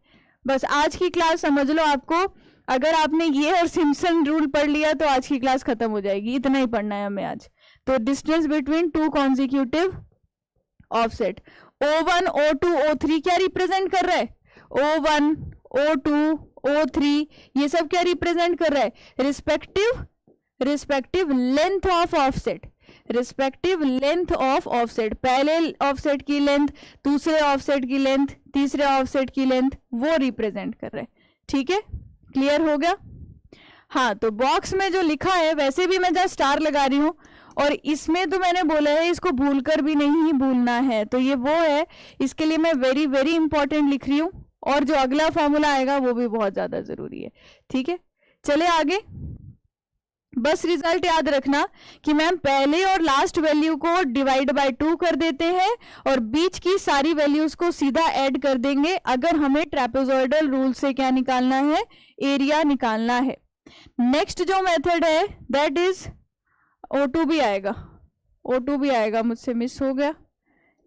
बस आज की क्लास समझ लो। आपको अगर आपने ये और सिम्पसन रूल पढ़ लिया तो आज की क्लास खत्म हो जाएगी, इतना ही पढ़ना है हमें आज। तो distance between two consecutive offset, O1 O2 O3 क्या रिप्रेजेंट कर रहा है, O1 O2 O3 ये सब क्या रिप्रेजेंट कर रहा है, respective length of offset, respective length of offset. पहले ऑफसेट की लेंथ, दूसरे ऑफसेट की लेंथ, तीसरे ऑफसेट की लेंथ, वो रिप्रेजेंट कर रहे हैं, ठीक है, क्लियर हो गया। हाँ, तो बॉक्स में जो लिखा है वैसे भी मैं जहाँ स्टार लगा रही हूँ, और इसमें तो मैंने बोला है इसको भूलकर भी नहीं भूलना है, तो ये वो है, इसके लिए मैं वेरी वेरी इंपॉर्टेंट लिख रही हूँ, और जो अगला फॉर्मूला आएगा वो भी बहुत ज्यादा जरूरी है, ठीक है। चले आगे, बस रिजल्ट याद रखना कि मैम पहले और लास्ट वैल्यू को डिवाइड बाय 2 कर देते हैं और बीच की सारी वैल्यूज को सीधा ऐड कर देंगे, अगर हमें ट्रेपेजॉइडल रूल से क्या निकालना है, एरिया निकालना है। नेक्स्ट जो मेथड है दैट इज O2 भी आएगा, O2 भी आएगा, मुझसे मिस हो गया,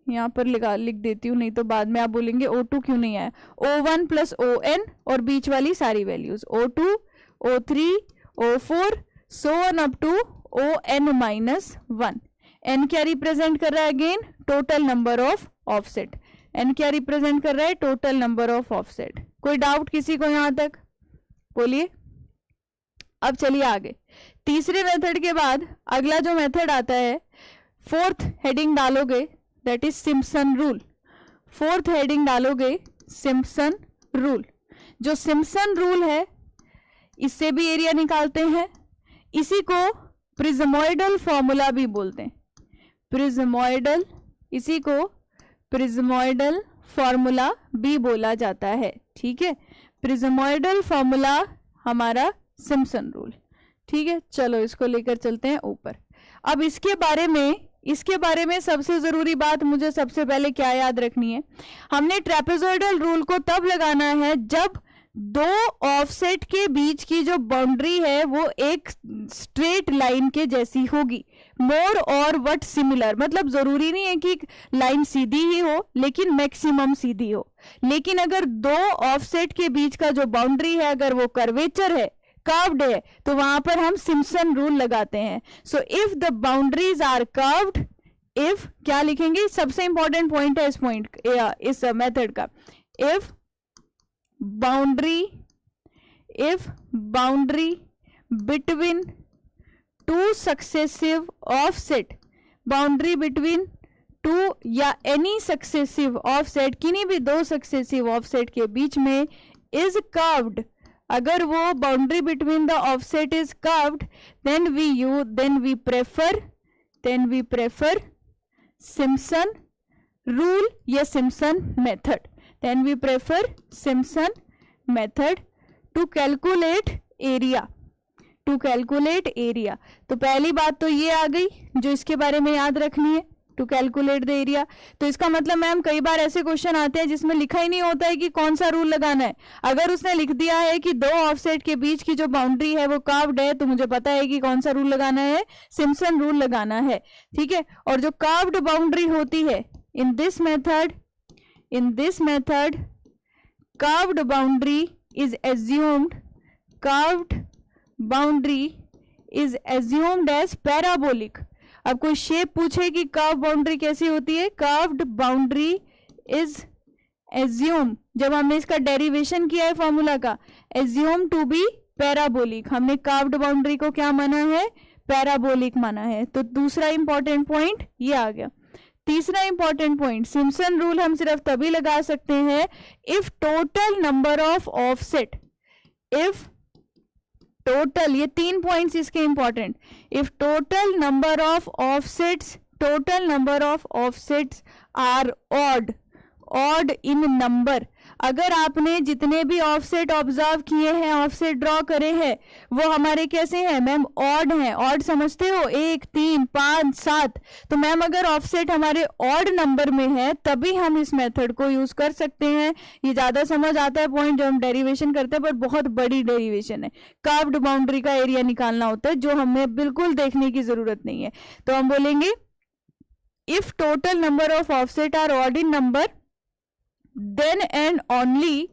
यहाँ पर लिख देती हूँ, नहीं तो बाद में आप बोलेंगे O2 क्यों नहीं आया। O1 प्लस ON और बीच वाली सारी values O2 O3 O4 so on up to ON-1। N क्या रिप्रेजेंट कर रहा है, again total number of offset, N क्या रिप्रेजेंट कर रहा है, टोटल नंबर ऑफ ऑफसेट। कोई डाउट किसी को यहाँ तक, बोलिए। अब चलिए आगे, तीसरे मेथड के बाद अगला जो मेथड आता है, फोर्थ हेडिंग डालोगे that is Simpson rule. Fourth heading डालोगे सिम्पसन रूल। जो सिम्पसन रूल है इससे भी एरिया निकालते हैं, इसी को प्रिज्मोइडल फॉर्मूला भी बोलते हैं, प्रिज्मोइडल, इसी को प्रिज्मोइडल फॉर्मूला भी बोला जाता है, ठीक है। प्रिज्मोइडल फॉर्मूला हमारा सिम्पसन रूल, ठीक है। चलो इसको लेकर चलते हैं ऊपर। अब इसके बारे में सबसे जरूरी बात मुझे सबसे पहले क्या याद रखनी है, हमने ट्रेपेजॉइडल रूल को तब लगाना है जब दो ऑफसेट के बीच की जो बाउंड्री है वो एक स्ट्रेट लाइन के जैसी होगी, मोर और वट सिमिलर, मतलब जरूरी नहीं है कि लाइन सीधी ही हो, लेकिन मैक्सिमम सीधी हो। लेकिन अगर दो ऑफसेट के बीच का जो बाउंड्री है अगर वो कर्वेचर है, कर्व्ड है, तो वहां पर हम सिम्पसन रूल लगाते हैं। So if the boundaries are curved, if क्या लिखेंगे, सबसे इंपॉर्टेंट पॉइंट है इस मेथड का, if boundary between two successive offset, boundary between two या एनी सक्सेसिव ऑफसेट, किन्हीं भी दो सक्सेसिव ऑफसेट के बीच में इज कर्व्ड, अगर वो boundary between the offset is curved, then we prefer Simpson rule या Simpson method, then we prefer Simpson method to calculate area, तो पहली बात तो ये आ गई जो इसके बारे में याद रखनी है, टू कैलकुलेट द एरिया। तो इसका मतलब मैम कई बार ऐसे क्वेश्चन आते हैं जिसमें लिखा ही नहीं होता है कि कौन सा रूल लगाना है। अगर उसने लिख दिया है कि दो ऑफसेट के बीच की जो बाउंड्री है वो कर्व्ड है, तो मुझे पता है कि कौन सा रूल लगाना है, सिम्पसन रूल लगाना है, ठीक है। और जो कर्व्ड बाउंड्री होती है in this method curved boundary is assumed as parabolic. अब कोई शेप पूछे कि कर्व बाउंड्री कैसी होती है, कर्व्ड बाउंड्री इज एज्यूम, जब हमने इसका डेरिवेशन किया है फॉर्मूला का, एज्यूम टू बी पैराबोलिक, हमने कर्व्ड बाउंड्री को क्या माना है, पैराबोलिक माना है। तो दूसरा इंपॉर्टेंट पॉइंट ये आ गया। तीसरा इंपॉर्टेंट पॉइंट, सिम्पसन रूल हम सिर्फ तभी लगा सकते हैं if total number of offset, if total, ये 3 पॉइंट्स इसके important, if total number of offsets are odd in number, अगर आपने जितने भी ऑफसेट ऑब्जर्व किए हैं, ऑफसेट ड्रॉ करे हैं, वो हमारे कैसे हैं मैम, ऑड हैं। ऑड समझते हो, 1, 3, 5, 7, तो मैम अगर ऑफसेट हमारे ऑड नंबर में है तभी हम इस मेथड को यूज कर सकते हैं। ये ज्यादा समझ आता है पॉइंट जब हम डेरिवेशन करते हैं, पर बहुत बड़ी डेरिवेशन है, कर्व्ड बाउंड्री का एरिया निकालना होता है जो हमें बिल्कुल देखने की जरूरत नहीं है। तो हम बोलेंगे if total number of offset are odd in number, then and only,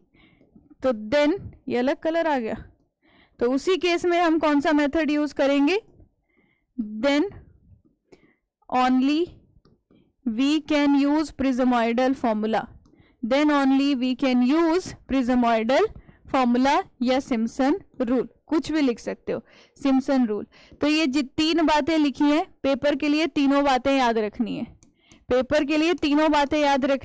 तो देन ये अलग कलर आ गया, तो उसी केस में हम कौन सा मेथड यूज करेंगे, then only we can use prismoidal formula, या सिम्पसन रूल, कुछ भी लिख सकते हो, सिम्पसन रूल। तो ये 3 बातें लिखी हैं, पेपर के लिए तीनों बातें याद रखनी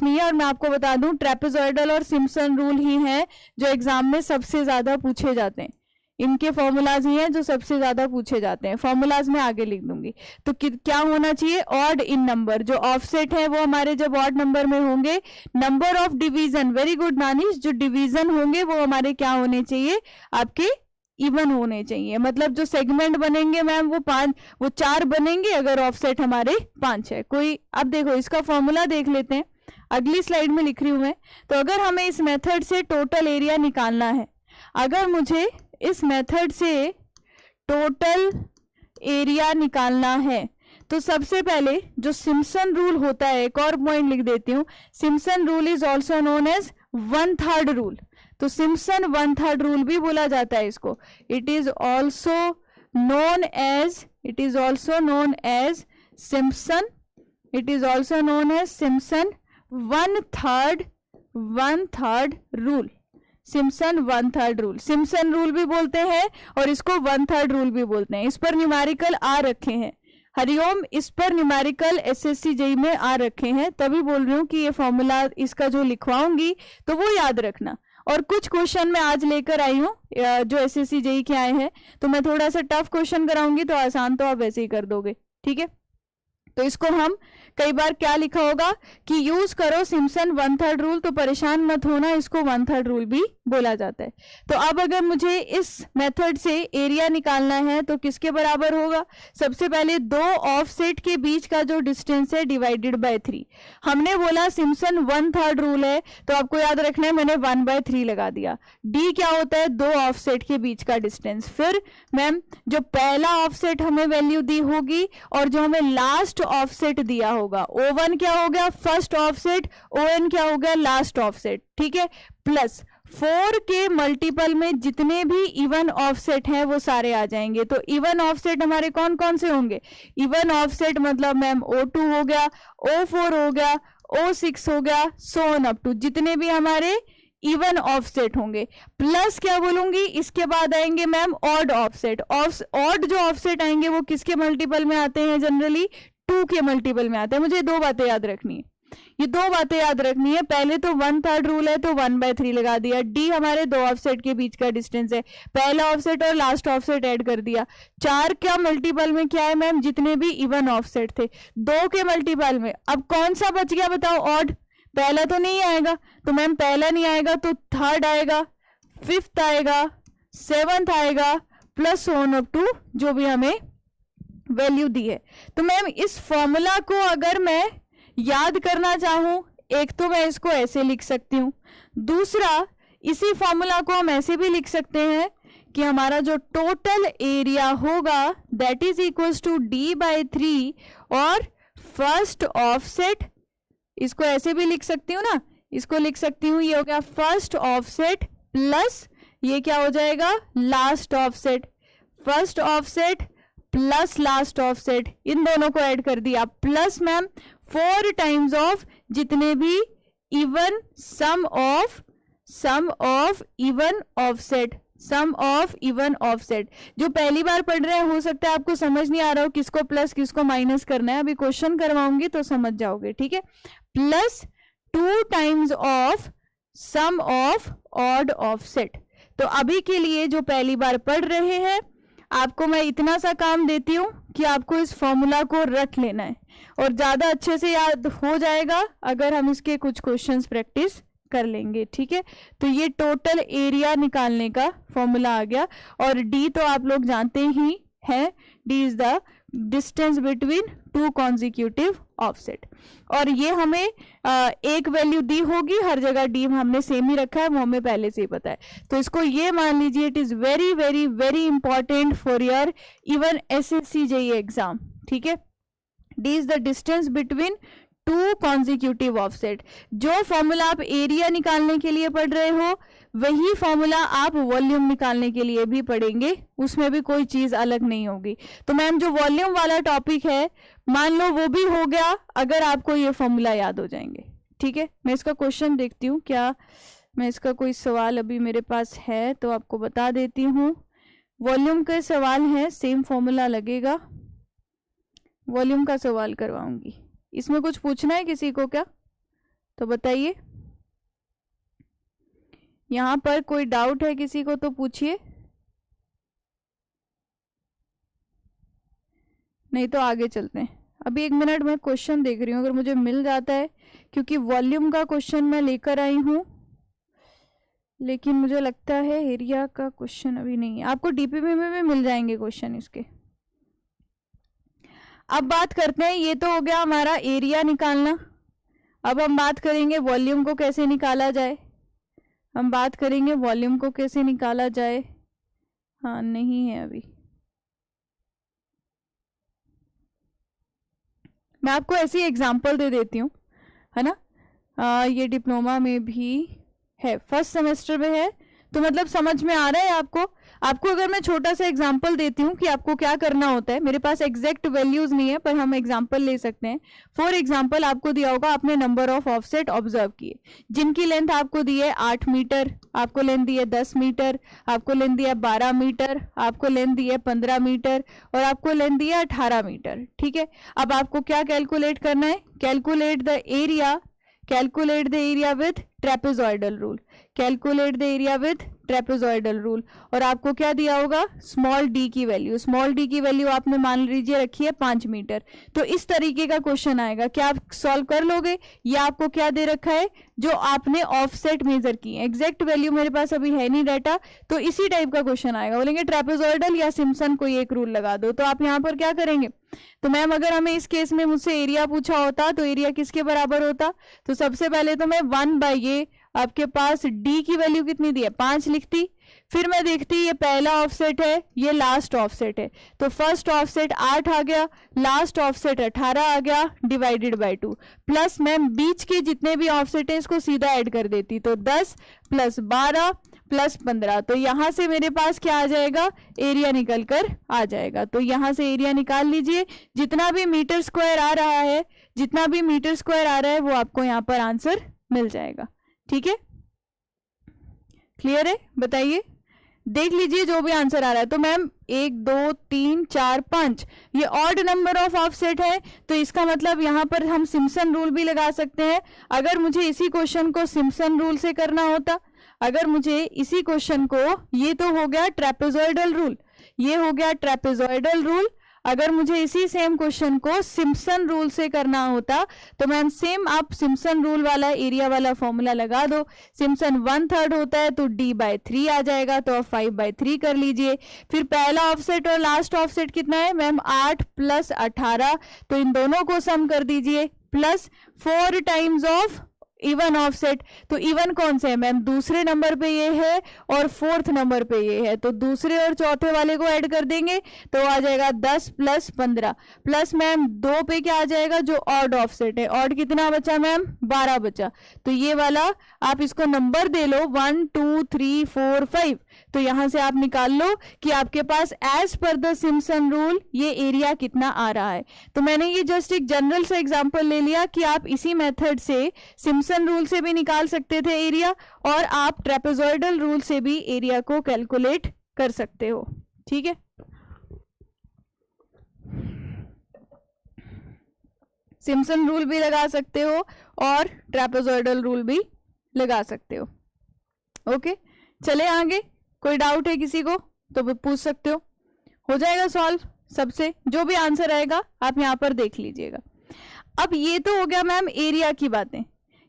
है, और मैं आपको बता दूं ट्रेपेजॉइडल और सिम्पसन रूल ही हैं जो एग्जाम में सबसे ज्यादा पूछे जाते हैं, इनके फॉर्मूलाज ही हैं जो सबसे ज्यादा पूछे जाते हैं। फॉर्मूलाज में आगे लिख दूंगी। तो क्या होना चाहिए, ऑड इन नंबर, जो ऑफसेट है वो हमारे जब ऑड नंबर में होंगे, number of division, very good Nanish, जो डिवीजन होंगे वो हमारे क्या होने चाहिए, आपके इवन होने चाहिए। मतलब जो सेगमेंट बनेंगे मैम वो 4 बनेंगे अगर ऑफसेट हमारे 5 है कोई। अब देखो इसका फॉर्मूला देख लेते हैं, अगली स्लाइड में लिख रही हूं मैं। तो अगर हमें इस मेथड से टोटल एरिया निकालना है, अगर मुझे इस मेथड से टोटल एरिया निकालना है, तो सबसे पहले जो सिम्पसन रूल होता है, एक और पॉइंट लिख देती हूं, Simpson rule is also known as 1/3 rule. तो सिम्पसन 1/3 रूल भी बोला जाता है इसको। It is also known as Simpson 1/3 rule. Simpson 1/3 rule, Simpson rule भी बोलते हैं और इसको 1/3 रूल भी बोलते हैं। इस पर न्यूमेरिकल आ रखे हैं, हरिओम, इस पर न्यूमेरिकल एसएससी जेईई में आ रखे हैं, तभी बोल रही हूँ कि ये फॉर्मूला इसका जो लिखवाऊंगी तो वो याद रखना। और कुछ क्वेश्चन मैं आज लेकर आई हूँ जो एसएससी जेईई के आए हैं, तो मैं थोड़ा सा टफ क्वेश्चन कराऊंगी, तो आसान तो आप वैसे ही कर दोगे, ठीक है। तो इसको हम कई बार क्या लिखा होगा कि यूज करो सिम्पसन 1/3 रूल, तो परेशान मत होना, इसको 1/3 रूल भी बोला जाता है। तो अब अगर मुझे इस मेथड से एरिया निकालना है तो किसके बराबर होगा, सबसे पहले 2 ऑफसेट के बीच का जो डिस्टेंस है डिवाइडेड बाय 3। हमने बोला सिम्पसन 1/3 रूल है, तो आपको याद रखना है मैंने 1/3 लगा दिया। डी क्या होता है, 2 ऑफसेट के बीच का डिस्टेंस। फिर मैम जो पहला ऑफसेट हमें वैल्यू दी होगी और जो हमें लास्ट ऑफसेट दिया होगा, O1 क्या हो गया फर्स्ट ऑफसेट, ON क्या हो गया लास्ट ऑफसेट, ठीक है, प्लस 4 के मल्टीपल में जितने भी इवन ऑफसेट हैं वो सारे आ जाएंगे। तो इवन ऑफसेट हमारे कौन कौन से होंगे, इवन ऑफसेट मतलब मैम O2 हो गया, O4 हो गया, O6 हो गया, सो ऑन अप टू जितने भी हमारे इवन ऑफसेट होंगे। प्लस क्या बोलूंगी, इसके बाद आएंगे मैम ऑड ऑफसेट। ऑड जो ऑफसेट आएंगे वो किसके मल्टीपल में आते हैं जनरली, 2 के मल्टीपल में आता है। मुझे दो बातें याद रखनी है, ये दो बातें याद रखनी है। पहले तो 1/3 रूल है, तो 1/3 लगा दिया। डी हमारे दो ऑफसेट के बीच का डिस्टेंस है, पहला ऑफसेट और लास्ट ऑफसेट ऐड कर दिया। 4 का मल्टीपल में क्या है मैम, जितने भी इवन ऑफसेट थे। 2 के मल्टीपल में अब कौन सा बच गया बताओ, ऑड। पहला तो नहीं आएगा, तो मैम पहला नहीं आएगा तो थर्ड आएगा, फिफ्थ आएगा, सेवंथ आएगा, प्लस ऑन अप टू जो भी हमें वैल्यू दी है। तो मैम इस फॉर्मूला को अगर मैं याद करना चाहूं, एक तो मैं इसको ऐसे लिख सकती हूं, दूसरा इसी फॉर्मूला को हम ऐसे भी लिख सकते हैं कि हमारा जो टोटल एरिया होगा that is equals to D/3 और फर्स्ट ऑफसेट, इसको ऐसे भी लिख सकती हूँ ना, इसको लिख सकती हूँ, ये हो गया फर्स्ट ऑफसेट प्लस ये क्या हो जाएगा last offset, first offset plus last offset, इन दोनों को ऐड कर दिया, प्लस मैम 4 टाइम्स ऑफ जितने भी even sum of even offset, sum of even offset. जो पहली बार पढ़ रहे हैं हो सकता है आपको समझ नहीं आ रहा हो किसको प्लस किसको माइनस करना है, अभी क्वेश्चन करवाऊंगी तो समझ जाओगे, ठीक है। Plus 2 times of sum of odd offset. तो अभी के लिए जो पहली बार पढ़ रहे हैं आपको मैं इतना सा काम देती हूँ कि आपको इस फॉर्मूला को रट लेना है और ज़्यादा अच्छे से याद हो जाएगा अगर हम इसके कुछ क्वेश्चंस प्रैक्टिस कर लेंगे, ठीक है। तो ये टोटल एरिया निकालने का फॉर्मूला आ गया और डी तो आप लोग जानते ही हैं, D is the distance between 2 consecutive offset. और ये हमें एक वैल्यू दी होगी, हर जगह डी हमने सेम ही रखा है, वो हमें पहले से ही पता है। तो इसको ये मान लीजिए, it is very very very important for your even SSC JEE exam, ठीक है। D is the distance between 2 consecutive offset. जो फॉर्मूला आप एरिया निकालने के लिए पढ़ रहे हो वही फॉर्मूला आप वॉल्यूम निकालने के लिए भी पढ़ेंगे, उसमें भी कोई चीज अलग नहीं होगी। तो मैम जो वॉल्यूम वाला टॉपिक है मान लो वो भी हो गया अगर आपको ये फॉर्मूला याद हो जाएंगे, ठीक है। मैं इसका क्वेश्चन देखती हूँ, क्या मैं इसका कोई सवाल अभी मेरे पास है तो आपको बता देती हूँ। वॉल्यूम के सवाल है, सेम फॉर्मूला लगेगा, वॉल्यूम का सवाल करवाऊंगी। इसमें कुछ पूछना है किसी को क्या, तो बताइए। यहाँ पर कोई डाउट है किसी को तो पूछिए, नहीं तो आगे चलते हैं। अभी 1 मिनट में क्वेश्चन देख रही हूँ, अगर मुझे मिल जाता है, क्योंकि वॉल्यूम का क्वेश्चन मैं लेकर आई हूँ, लेकिन मुझे लगता है एरिया का क्वेश्चन अभी नहीं है। आपको DPP में भी मिल जाएंगे क्वेश्चन इसके। अब बात करते हैं, ये तो हो गया हमारा एरिया निकालना। अब हम बात करेंगे वॉल्यूम को कैसे निकाला जाए, हम बात करेंगे वॉल्यूम को कैसे निकाला जाए। हाँ नहीं है अभी, मैं आपको ऐसी एग्जांपल दे देती हूँ, है ना। ये डिप्लोमा में भी है, फर्स्ट सेमेस्टर में है, तो मतलब समझ में आ रहा है आपको। आपको अगर मैं छोटा सा एग्जांपल देती हूँ कि आपको क्या करना होता है, मेरे पास एग्जैक्ट वैल्यूज नहीं है पर हम एग्जांपल ले सकते हैं। फॉर एग्जांपल आपको दिया होगा, आपने नंबर ऑफ ऑफसेट ऑब्जर्व किए, जिनकी लेंथ आपको दी है 8 मीटर, आपको लेंथ दी है 10 मीटर, आपको लेंथ दी है 12 मीटर, आपको लेंथ दी है 15 मीटर और आपको लेंथ दी है 18 मीटर, ठीक है। अब आपको क्या कैलकुलेट करना है, calculate the area, calculate the area with trapezoidal rule, calculate the area with trapezoidal rule. और आपको क्या दिया होगा, स्मॉल डी की वैल्यू, स्मॉल डी की वैल्यू आपने मान लीजिए रखी है 5 मीटर। तो इस तरीके का क्वेश्चन आएगा, क्या आप सॉल्व कर लोगे, या आपको क्या दे रखा है जो आपने ऑफसेट मेजर की है, एग्जैक्ट वैल्यू मेरे पास अभी है नहीं डाटा, तो इसी टाइप का क्वेश्चन आएगा। बोलेंगे ट्रेपेजॉइडल या सिम्पसन कोई एक रूल लगा दो, तो आप यहाँ पर क्या करेंगे। तो मैम अगर हमें इस केस में मुझसे एरिया पूछा होता तो एरिया किसके बराबर होता, तो सबसे पहले तो मैं 1/ये आपके पास डी की वैल्यू कितनी दी है 5 लिखती, फिर मैं देखती ये पहला ऑफसेट है, ये लास्ट ऑफसेट है, तो फर्स्ट ऑफसेट 8 आ गया, लास्ट ऑफसेट 18 आ गया, डिवाइडेड बाय 2, प्लस मैं बीच के जितने भी ऑफसेट है इसको सीधा ऐड कर देती, तो 10 + 12 + 15, तो यहां से मेरे पास क्या आ जाएगा, एरिया निकल कर आ जाएगा। तो यहां से एरिया निकाल लीजिए, जितना भी मीटर स्क्वायर आ रहा है, जितना भी मीटर स्क्वायर आ रहा है वो आपको यहाँ पर आंसर मिल जाएगा, ठीक है। क्लियर है, बताइए। देख लीजिए जो भी आंसर आ रहा है। तो मैम 1 2 3 4 5 ये ऑड नंबर ऑफ ऑफसेट है, तो इसका मतलब यहाँ पर हम सिम्पसन रूल भी लगा सकते हैं। अगर मुझे इसी क्वेश्चन को सिम्पसन रूल से करना होता, अगर मुझे इसी क्वेश्चन को, ये तो हो गया ट्रेपेजॉइडल रूल, ये हो गया ट्रेपेजॉइडल रूल, अगर मुझे इसी सेम क्वेश्चन को सिम्पसन रूल से करना होता तो मैम सेम आप सिम्पसन रूल वाला एरिया वाला फॉर्मूला लगा दो। सिम्पसन 1/3 होता है तो d/3 आ जाएगा, तो आप 5/3 कर लीजिए। फिर पहला ऑफसेट और लास्ट ऑफसेट कितना है मैम 8 + 18, तो इन दोनों को सम कर दीजिए, plus 4 times of even offset. तो इवन कौन से है मैम, दूसरे नंबर पे ये है और 4th नंबर पे ये है, तो दूसरे और चौथे वाले को ऐड कर देंगे तो आ जाएगा 10 + 15, प्लस मैम 2 पे क्या आ जाएगा, जो ऑड ऑफसेट है, ऑड कितना बचा मैम 12 बचा, तो ये वाला आप इसको नंबर दे लो 1 2 3 4 5, तो यहां से आप निकाल लो कि आपके पास as per the Simpson rule ये एरिया कितना आ रहा है। तो मैंने ये जस्ट एक जनरल सा एग्जांपल ले लिया कि आप इसी मेथड से सिम्पसन रूल से भी निकाल सकते थे एरिया, और आप ट्रेपेजॉइडल रूल से भी एरिया को कैलकुलेट कर सकते हो। ठीक है, सिम्पसन रूल भी लगा सकते हो और ट्रेपेजॉइडल रूल भी लगा सकते हो। ओके, चले आगे। कोई डाउट है किसी को तो पूछ सकते हो जाएगा सॉल्व सबसे, जो भी आंसर आएगा आप यहाँ पर देख लीजिएगा। अब ये तो हो गया मैम एरिया की बातें,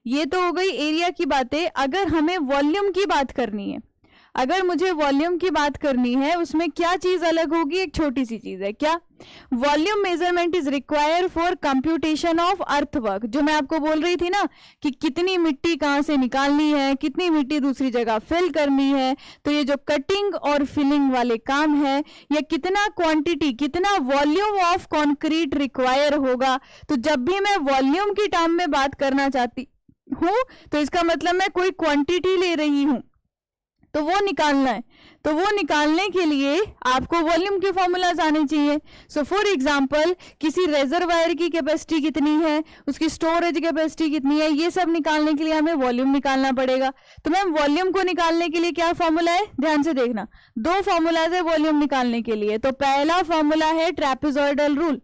ये तो हो गई एरिया की बातें। अगर हमें वॉल्यूम की बात करनी है, अगर मुझे वॉल्यूम की बात करनी है, उसमें क्या चीज अलग होगी, एक छोटी सी चीज है, क्या, volume measurement is required for computation of earthwork. जो मैं आपको बोल रही थी ना कि कितनी मिट्टी कहाँ से निकालनी है, कितनी मिट्टी दूसरी जगह फिल करनी है, तो ये जो कटिंग और फिलिंग वाले काम है, या कितना क्वांटिटी, कितना वॉल्यूम ऑफ कंक्रीट रिक्वायर होगा, तो जब भी मैं वॉल्यूम की टर्म में बात करना चाहती हूं तो इसका मतलब मैं कोई क्वांटिटी ले रही हूं, तो वो निकालना है। तो वो निकालने के लिए आपको वॉल्यूम के फॉर्मूलाज आने चाहिए। सो फॉर एग्जांपल किसी रिजर्वायर की कैपेसिटी कितनी है, उसकी स्टोरेज कैपेसिटी कितनी है, ये सब निकालने के लिए हमें वॉल्यूम निकालना पड़ेगा। तो मैम वॉल्यूम को निकालने के लिए क्या फॉर्मूला है, ध्यान से देखना, 2 फॉर्मूलाज है वॉल्यूम निकालने के लिए। तो पहला फॉर्मूला है ट्रेपेजॉइडल रूल,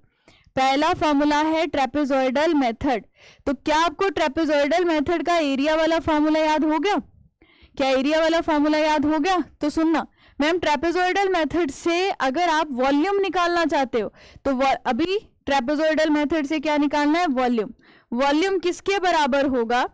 पहला फॉर्मूला है ट्रेपेजॉइडल मेथड। तो क्या आपको ट्रेपेजॉइडल मेथड का एरिया वाला फॉर्मूला याद हो गया, क्या एरिया वाला फॉर्मूला याद हो गया? तो सुनना मैम, ट्रेपेजॉइडल मेथड से अगर आप वॉल्यूम निकालना चाहते हो तो अभी ट्रेपेजॉइडल मेथड से क्या निकालना है, वॉल्यूम। वॉल्यूम किसके बराबर होगा,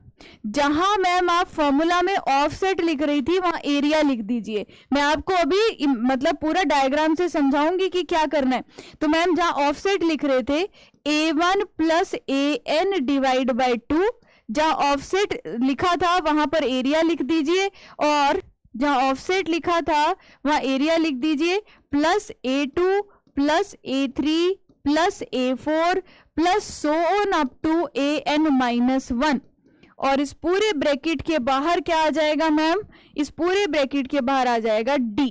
जहां मैम आप फॉर्मूला में ऑफसेट लिख रही थी वहां एरिया लिख दीजिए। मैं आपको अभी मतलब पूरा डायग्राम से समझाऊंगी कि क्या करना है। तो मैम जहां ऑफसेट लिख रहे थे A1 + AN / 2, जहां ऑफसेट लिखा था वहां पर एरिया लिख दीजिए, और जहां ऑफसेट लिखा था वहां एरिया लिख दीजिए, plus A2 + A3 + A4 + so on up to AN - 1। और इस पूरे ब्रैकेट के बाहर क्या आ जाएगा मैम, इस पूरे ब्रैकेट के बाहर आ जाएगा D।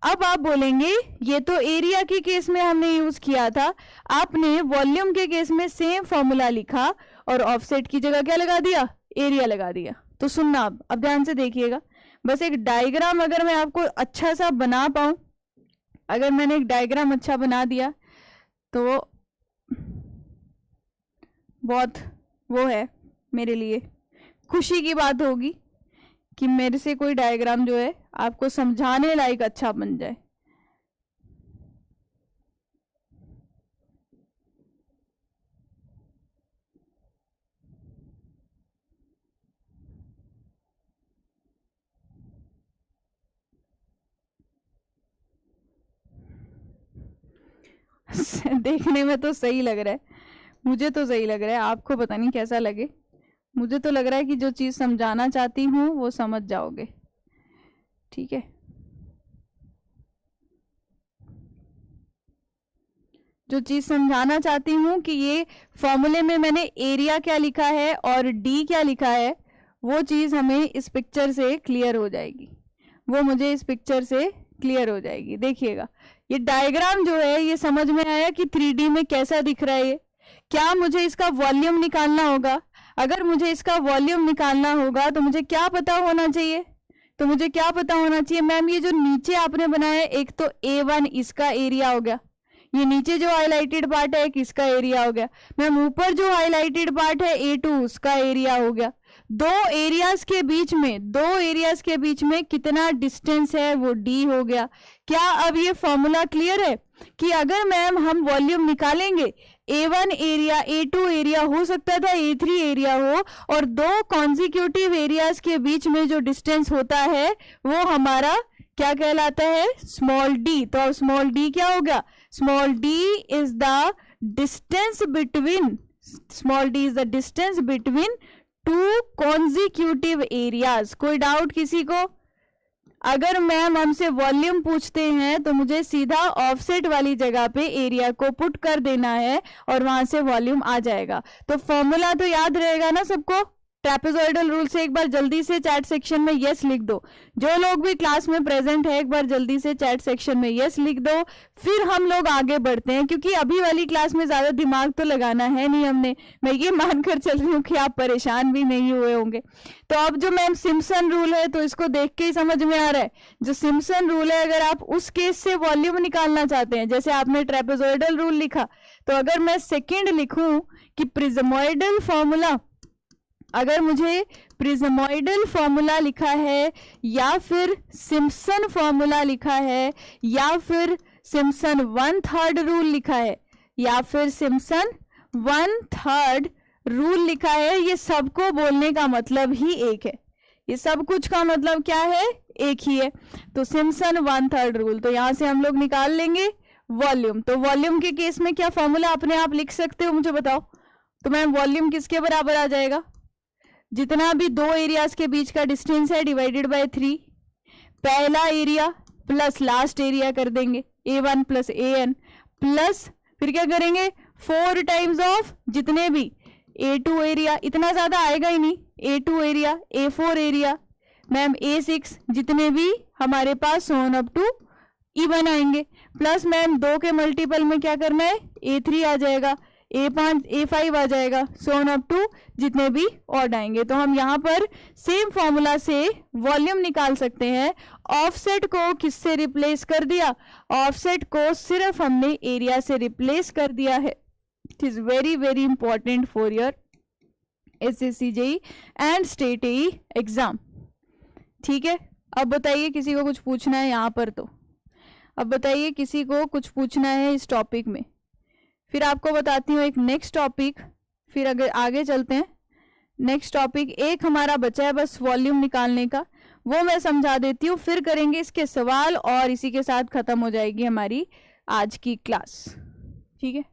अब आप बोलेंगे ये तो एरिया के केस में हमने यूज किया था, आपने वॉल्यूम के केस में सेम फॉर्मूला लिखा और ऑफसेट की जगह क्या लगा दिया, एरिया लगा दिया। तो सुनना अब ध्यान से देखिएगा, बस एक डायग्राम अगर मैं आपको अच्छा सा बना पाऊं, अगर मैंने एक डायग्राम अच्छा बना दिया तो बहुत वो है मेरे लिए खुशी की बात होगी कि मेरे से कोई डायग्राम जो है आपको समझाने लायक अच्छा बन जाए। देखने में तो सही लग रहा है, मुझे तो सही लग रहा है, आपको पता नहीं कैसा लगे। मुझे तो लग रहा है कि जो चीज समझाना चाहती हूँ वो समझ जाओगे। ठीक है, जो चीज समझाना चाहती हूँ कि ये फॉर्मूले में मैंने एरिया क्या लिखा है और डी क्या लिखा है, वो चीज हमें इस पिक्चर से क्लियर हो जाएगी, वो मुझे इस पिक्चर से क्लियर हो जाएगी। देखिएगा ये डायग्राम जो है ये समझ में आया कि 3D में कैसा दिख रहा है ये। क्या मुझे इसका वॉल्यूम निकालना होगा, अगर मुझे इसका वॉल्यूम निकालना होगा तो मुझे क्या पता होना चाहिए, तो मुझे क्या पता होना चाहिए मैम, ये जो नीचे आपने बनाया है, एक तो A1 इसका एरिया हो गया, ये नीचे जो हाईलाइटेड पार्ट है एक इसका एरिया हो गया, मैम ऊपर जो हाईलाइटेड पार्ट है A2 उसका एरिया हो गया। दो एरियाज के बीच में कितना डिस्टेंस है वो D हो गया। क्या अब ये फॉर्मूला क्लियर है कि अगर मैम हम वॉल्यूम निकालेंगे, A1 एरिया A2 एरिया हो सकता था A3 एरिया हो, और दो कॉन्जिक्यूटिव एरियाज के बीच में जो डिस्टेंस होता है वो हमारा क्या कहलाता है, स्मॉल d। तो अब स्मॉल d क्या हो गया, small d is the distance between two consecutive areas. कोई डाउट किसी को? अगर मैम हमसे वॉल्यूम पूछते हैं तो मुझे सीधा ऑफसेट वाली जगह पे एरिया को पुट कर देना है और वहां से वॉल्यूम आ जाएगा। तो फॉर्मूला तो याद रहेगा ना सबको? ट्रेपेजॉइडल रूल से एक बार जल्दी से चैट सेक्शन में यस लिख दो। जो लोग भी क्लास में प्रेजेंट है एक बार जल्दी से चैट सेक्शन में यस लिख दो, फिर हम लोग आगे बढ़ते हैं, क्योंकि अभी वाली क्लास में ज्यादा दिमाग तो लगाना है नहीं हमने। मैं ये मानकर चल रही हूँ कि आप परेशान भी नहीं हुए होंगे। तो अब जो मैम सिम्पसन रूल है तो इसको देख के ही समझ में आ रहा है। जो सिम्पसन रूल है, अगर आप उस केस से वॉल्यूम निकालना चाहते हैं, जैसे आपने ट्रेपेजॉइडल रूल लिखा, तो अगर मैं सेकेंड लिखूं कि प्रिज्मोइडल फॉर्मूला, अगर मुझे प्रिज्मोइडल फॉर्मूला लिखा है या फिर सिम्पसन फॉर्मूला लिखा है या फिर सिम्पसन 1/3 रूल लिखा है या फिर सिम्पसन 1/3 रूल लिखा है, ये सबको बोलने का मतलब ही एक है। ये सब कुछ का मतलब क्या है, एक ही है। तो सिम्पसन 1/3 रूल, तो यहां से हम लोग निकाल लेंगे वॉल्यूम। तो वॉल्यूम के केस में क्या फॉर्मूला अपने आप लिख सकते हो, मुझे बताओ। तो मैम वॉल्यूम किसके बराबर आ जाएगा, जितना भी दो एरियाज के बीच का डिस्टेंस है डिवाइडेड बाय 3, पहला एरिया प्लस लास्ट एरिया कर देंगे, A1 प्लस AN, प्लस फिर क्या करेंगे 4 टाइम्स ऑफ जितने भी A2 एरिया, इतना ज्यादा आएगा ही नहीं, A2 area, A4 area, ma'am A6, जितने भी हमारे pass on up to E1 आएंगे, प्लस मैम 2 के मल्टीपल में क्या करना है, A3 आ जाएगा, A5 A5 आ जाएगा, सो ऑन अप टू जितने भी और आएंगे। तो हम यहाँ पर सेम फॉर्मूला से वॉल्यूम निकाल सकते हैं। ऑफसेट को किससे रिप्लेस कर दिया, ऑफसेट को सिर्फ हमने एरिया से रिप्लेस कर दिया है। It is very very important for your SSC JEE and state AE exam. ठीक है, अब बताइए किसी को कुछ पूछना है यहाँ पर, तो अब बताइए किसी को कुछ पूछना है इस टॉपिक में, फिर आपको बताती हूँ एक नेक्स्ट टॉपिक, फिर अगर आगे चलते हैं। नेक्स्ट टॉपिक एक हमारा बचा है बस वॉल्यूम निकालने का, वो मैं समझा देती हूँ, फिर करेंगे इसके सवाल और इसी के साथ खत्म हो जाएगी हमारी आज की क्लास। ठीक है,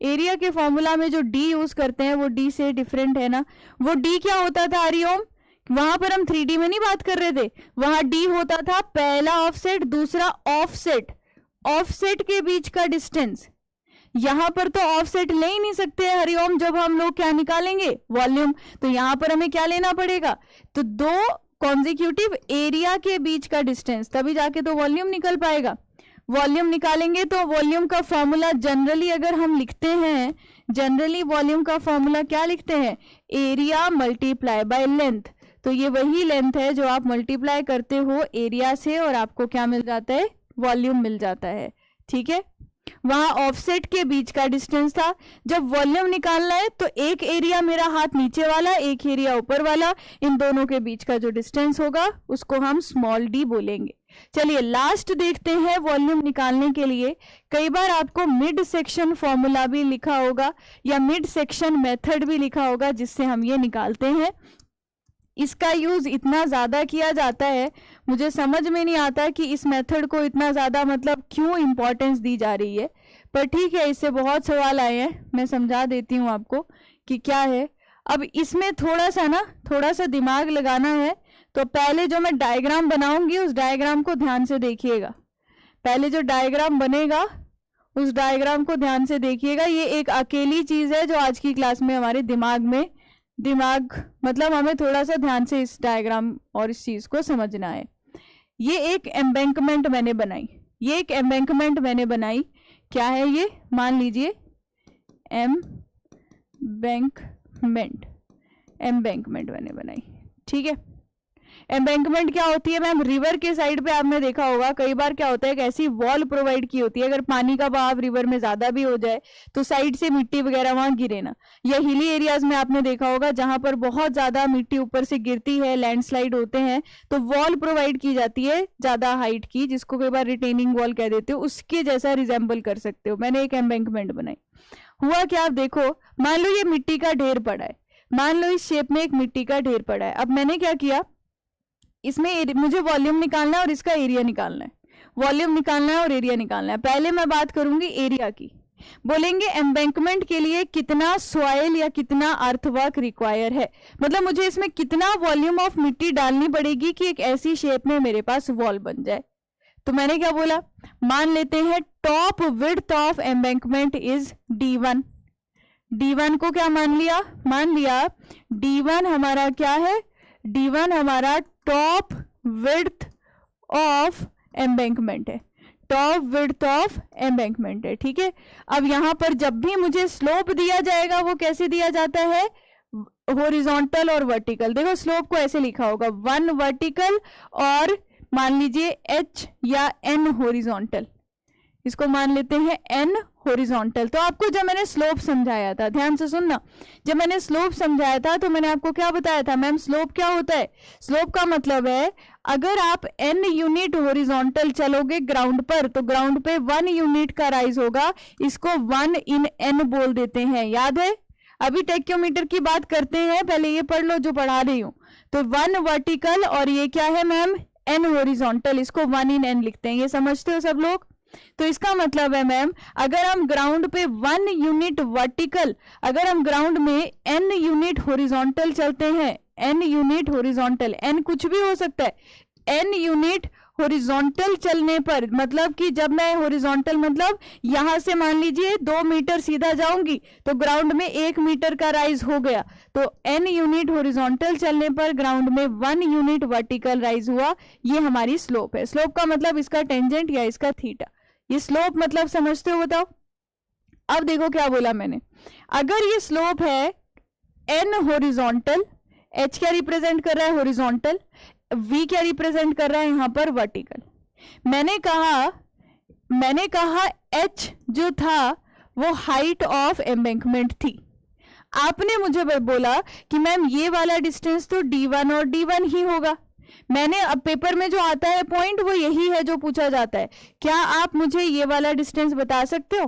एरिया के फॉर्मूला में जो D यूज करते हैं वो D से डिफरेंट है ना। वो D क्या होता था हरिओम, वहां पर हम 3D में नहीं बात कर रहे थे, वहां D होता था पहला ऑफसेट दूसरा ऑफसेट, ऑफसेट के बीच का डिस्टेंस। यहां पर तो ऑफसेट ले ही नहीं सकते हरिओम, जब हम लोग क्या निकालेंगे, वॉल्यूम। तो यहां पर हमें क्या लेना पड़ेगा, तो दो कॉन्जिक्यूटिव एरिया के बीच का डिस्टेंस, तभी जाके तो वॉल्यूम निकल पाएगा। वॉल्यूम निकालेंगे तो वॉल्यूम का फॉर्मूला जनरली अगर हम लिखते हैं, जनरली वॉल्यूम का फॉर्मूला क्या लिखते हैं, एरिया मल्टीप्लाई बाय लेंथ। तो ये वही लेंथ है जो आप मल्टीप्लाई करते हो एरिया से और आपको क्या मिल जाता है, वॉल्यूम मिल जाता है। ठीक है, वहां ऑफसेट के बीच का डिस्टेंस था। जब वॉल्यूम निकालना है तो एक एरिया मेरा हाथ नीचे वाला, एक एरिया ऊपर वाला, इन दोनों के बीच का जो डिस्टेंस होगा उसको हम स्मॉल d बोलेंगे। चलिए लास्ट देखते हैं वॉल्यूम निकालने के लिए। कई बार आपको मिड सेक्शन फॉर्मूला भी लिखा होगा या मिड सेक्शन मेथड भी लिखा होगा जिससे हम ये निकालते हैं। इसका यूज इतना ज्यादा किया जाता है, मुझे समझ में नहीं आता कि इस मेथड को इतना ज्यादा मतलब क्यों इंपॉर्टेंस दी जा रही है, पर ठीक है, इससे बहुत सवाल आए हैं, मैं समझा देती हूँ आपको कि क्या है। अब इसमें थोड़ा सा दिमाग लगाना है, तो पहले जो मैं डायग्राम बनाऊंगी उस डायग्राम को ध्यान से देखिएगा। पहले जो डायग्राम बनेगा उस डायग्राम को ध्यान से देखिएगा। ये एक अकेली चीज है जो आज की क्लास में हमारे दिमाग मतलब हमें थोड़ा सा ध्यान से इस डायग्राम और इस चीज को समझना है। ये एक एम्बैंकमेंट मैंने बनाई, क्या है ये, मान लीजिए एम्बैंकमेंट मैंने बनाई। ठीक है, एम्बैंकमेंट क्या होती है मैम, रिवर के साइड पे आपने देखा होगा कई बार क्या होता है, एक ऐसी वॉल प्रोवाइड की होती है, अगर पानी का बहाव रिवर में ज्यादा भी हो जाए तो साइड से मिट्टी वगैरह वहां गिरे ना। या हिली एरियाज में आपने देखा होगा जहां पर बहुत ज्यादा मिट्टी ऊपर से गिरती है, लैंडस्लाइड होते हैं, तो वॉल प्रोवाइड की जाती है ज्यादा हाइट की, जिसको कई बार रिटेनिंग वॉल कह देते हो, उसके जैसा रिजेंबल कर सकते हो। मैंने एक एम्बैंकमेंट बनाई। हुआ क्या, आप देखो, मान लो ये मिट्टी का ढेर पड़ा है, मान लो इस शेप में एक मिट्टी का ढेर पड़ा है। अब मैंने क्या किया, इसमें मुझे वॉल्यूम निकालना है और इसका एरिया निकालना है, वॉल्यूम निकालना है और एरिया निकालना है। पहले मैं बात करूंगी एरिया की। बोलेंगे एम्बैंकमेंट के लिए कितना सॉइल या कितना अर्थवर्क रिक्वायर है, मतलब मुझे इसमें कितना वॉल्यूम ऑफ मिट्टी डालनी पड़ेगी कि एक ऐसी शेप में मेरे पास वॉल बन जाए। तो मैंने क्या बोला, मान लेते हैं top width of embankment is D1। D1 को क्या मान लिया, मान लिया D1 हमारा क्या है, D1 हमारा टॉप विड्थ ऑफ एम्बैंकमेंट है, टॉप विड्थ ऑफ एम्बैंकमेंट है, ठीक है। अब यहां पर जब भी मुझे स्लोप दिया जाएगा वो कैसे दिया जाता है, हॉरिजॉन्टल और वर्टिकल। देखो स्लोप को ऐसे लिखा होगा, 1 वर्टिकल और मान लीजिए H या N हॉरिजॉन्टल, इसको मान लेते हैं N हॉरिजॉन्टल। तो आपको जब मैंने स्लोप समझाया था, ध्यान से सुनना, जब मैंने स्लोप समझाया था तो मैंने आपको क्या बताया था मैम, स्लोप क्या होता है, स्लोप का मतलब है अगर आप n यूनिट हॉरिजॉन्टल चलोगे ग्राउंड पर तो ग्राउंड पे 1 यूनिट का राइज होगा, इसको 1 इन n बोल देते हैं, याद है। अभी टेक्योमीटर की बात करते हैं, पहले ये पढ़ लो जो पढ़ा रही हूं। तो 1 वर्टिकल और ये क्या है मैम, n हॉरिजॉन्टल, इसको 1 इन n लिखते हैं, ये समझते हो सब लोग। तो इसका मतलब है मैम अगर हम ग्राउंड पे 1 यूनिट वर्टिकल, अगर हम ग्राउंड में n यूनिट हॉरिजॉन्टल चलते हैं, n यूनिट हॉरिजॉन्टल, n कुछ भी हो सकता है, n यूनिट हॉरिजॉन्टल चलने पर, मतलब कि जब मैं हॉरिजॉन्टल मतलब यहां से मान लीजिए 2 मीटर सीधा जाऊंगी तो ग्राउंड में 1 मीटर का राइज हो गया, तो n यूनिट हॉरिजॉन्टल चलने पर ग्राउंड में 1 यूनिट वर्टिकल राइज हुआ, ये हमारी स्लोप है। स्लोप का मतलब इसका टेंजेंट या इसका थीटा, ये स्लोप मतलब समझते हो, बताओ। अब देखो क्या बोला मैंने, अगर ये स्लोप है n हॉरिजॉन्टल, h क्या रिप्रेजेंट कर रहा है, हॉरिजॉन्टल, v क्या रिप्रेजेंट कर रहा है यहां पर, वर्टिकल। मैंने कहा h जो था वो हाइट ऑफ एम्बैंकमेंट थी। आपने मुझे बोला कि मैम ये वाला डिस्टेंस तो D1 और D1 ही होगा। मैंने अब पेपर में जो आता है पॉइंट वो यही है जो पूछा जाता है, क्या आप मुझे ये वाला डिस्टेंस बता सकते हो,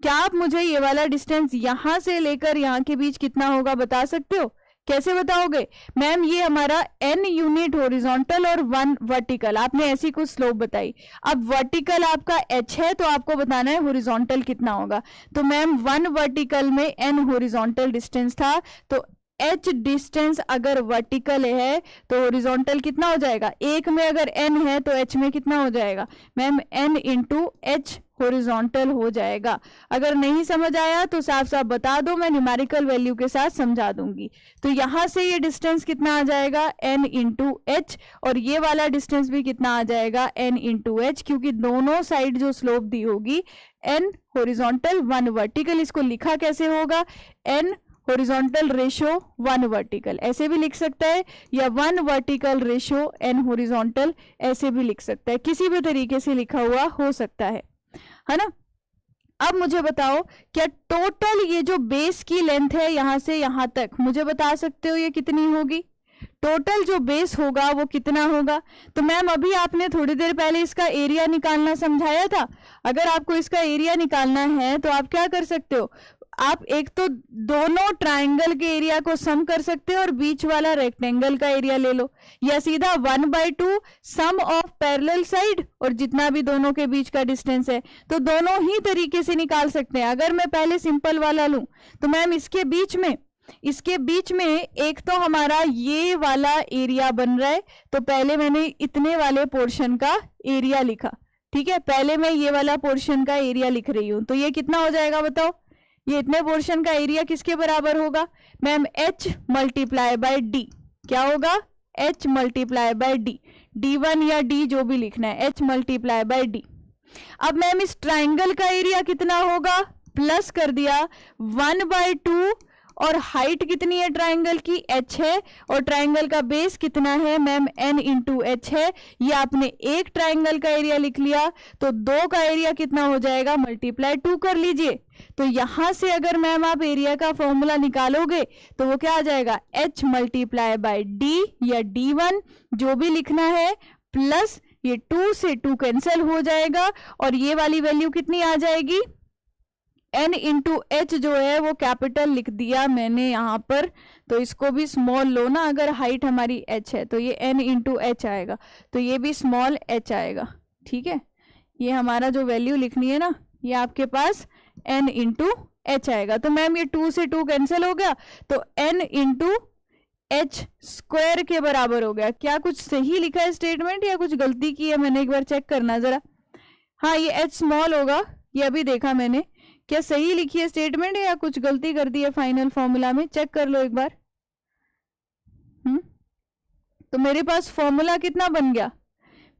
क्या आप मुझे ये वाला डिस्टेंस यहां से लेकर यहां के बीच कितना होगा बता सकते हो, कैसे बताओगे मैम, ये हमारा n यूनिट हॉरिजॉन्टल और 1 वर्टिकल, आपने ऐसी कुछ स्लोप बताई। अब वर्टिकल आपका h है तो आपको बताना है हॉरिजॉन्टल कितना होगा, तो मैम 1 वर्टिकल में n हॉरिजॉन्टल डिस्टेंस था, तो h डिस्टेंस अगर वर्टिकल है तो हॉरिजॉन्टल कितना हो जाएगा, 1 में अगर n है तो h में कितना हो जाएगा ma'am, n into h horizontal हो जाएगा। अगर नहीं समझ आया तो साफ साफ बता दो, मैं न्यूमेरिकल वैल्यू के साथ समझा दूंगी। तो यहां से ये डिस्टेंस कितना आ जाएगा, n इंटू h, और ये वाला डिस्टेंस भी कितना आ जाएगा, n इंटू h, क्योंकि दोनों साइड जो स्लोप दी होगी n हॉरिजॉन्टल 1 वर्टिकल, इसको लिखा कैसे होगा, n हॉरिजॉन्टल रेशो 1 वर्टिकल, ऐसे भी लिख सकता है, या 1 वर्टिकल रेशो n हॉरिजॉन्टल, ऐसे भी लिख सकता है, किसी भी तरीके से लिखा हुआ हो सकता है ना। अब मुझे बताओ क्या टोटल ये जो बेस की लेंथ है यहां से यहां तक, मुझे बता सकते हो ये कितनी होगी, टोटल जो बेस होगा वो कितना होगा। तो मैम अभी आपने थोड़ी देर पहले इसका एरिया निकालना समझाया था, अगर आपको इसका एरिया निकालना है तो आप क्या कर सकते हो, आप एक तो दोनों ट्राइंगल के एरिया को सम कर सकते हो और बीच वाला रेक्टेंगल का एरिया ले लो, या सीधा 1/2 सम ऑफ पैरेलल साइड और जितना भी दोनों के बीच का डिस्टेंस है, तो दोनों ही तरीके से निकाल सकते हैं। अगर मैं पहले सिंपल वाला लूं तो मैम इसके बीच में एक तो हमारा ये वाला एरिया बन रहा है, तो पहले मैंने इतने वाले पोर्शन का एरिया लिखा, ठीक है, पहले मैं ये वाला पोर्शन का एरिया लिख रही हूं, तो ये कितना हो जाएगा बताओ, ये इतने पोर्शन का एरिया किसके बराबर होगा ma'am, h multiply by d, क्या होगा h multiply by d, d1 या d जो भी लिखना है, h मल्टीप्लाई बाय d। अब मैम इस ट्राइंगल का एरिया कितना होगा, प्लस कर दिया 1/2 और हाइट कितनी है ट्राइंगल की, h है, और ट्राइंगल का बेस कितना है मैम, n इंटू एच है। ये आपने एक ट्राइंगल का एरिया लिख लिया, तो दो का एरिया कितना हो जाएगा, मल्टीप्लाई 2 कर लीजिए। तो यहां से अगर मैम आप एरिया का फॉर्मूला निकालोगे तो वो क्या आ जाएगा, h मल्टीप्लाई बाय d या d1 जो भी लिखना है, प्लस ये 2 से 2 कैंसिल हो जाएगा, और ये वाली वैल्यू कितनी आ जाएगी, n इंटू एच जो है वो कैपिटल लिख दिया मैंने यहाँ पर, तो इसको भी स्मॉल लो ना, अगर हाइट हमारी h है तो ये n इंटू एच आएगा, तो ये भी स्मॉल h आएगा। ठीक है, ये हमारा जो वैल्यू लिखनी है ना, ये आपके पास n इंटू एच आएगा। तो मैम ये 2 से 2 कैंसिल हो गया, तो n इंटू एच स्क्वायर के बराबर हो गया। क्या कुछ सही लिखा है स्टेटमेंट या कुछ गलती की है मैंने, एक बार चेक करना जरा। हाँ, ये h स्मॉल होगा, ये अभी देखा मैंने, क्या सही लिखी है स्टेटमेंट या कुछ गलती कर दी है फाइनल फॉर्मूला में, चेक कर लो एक बार। तो मेरे पास फॉर्मूला कितना बन गया,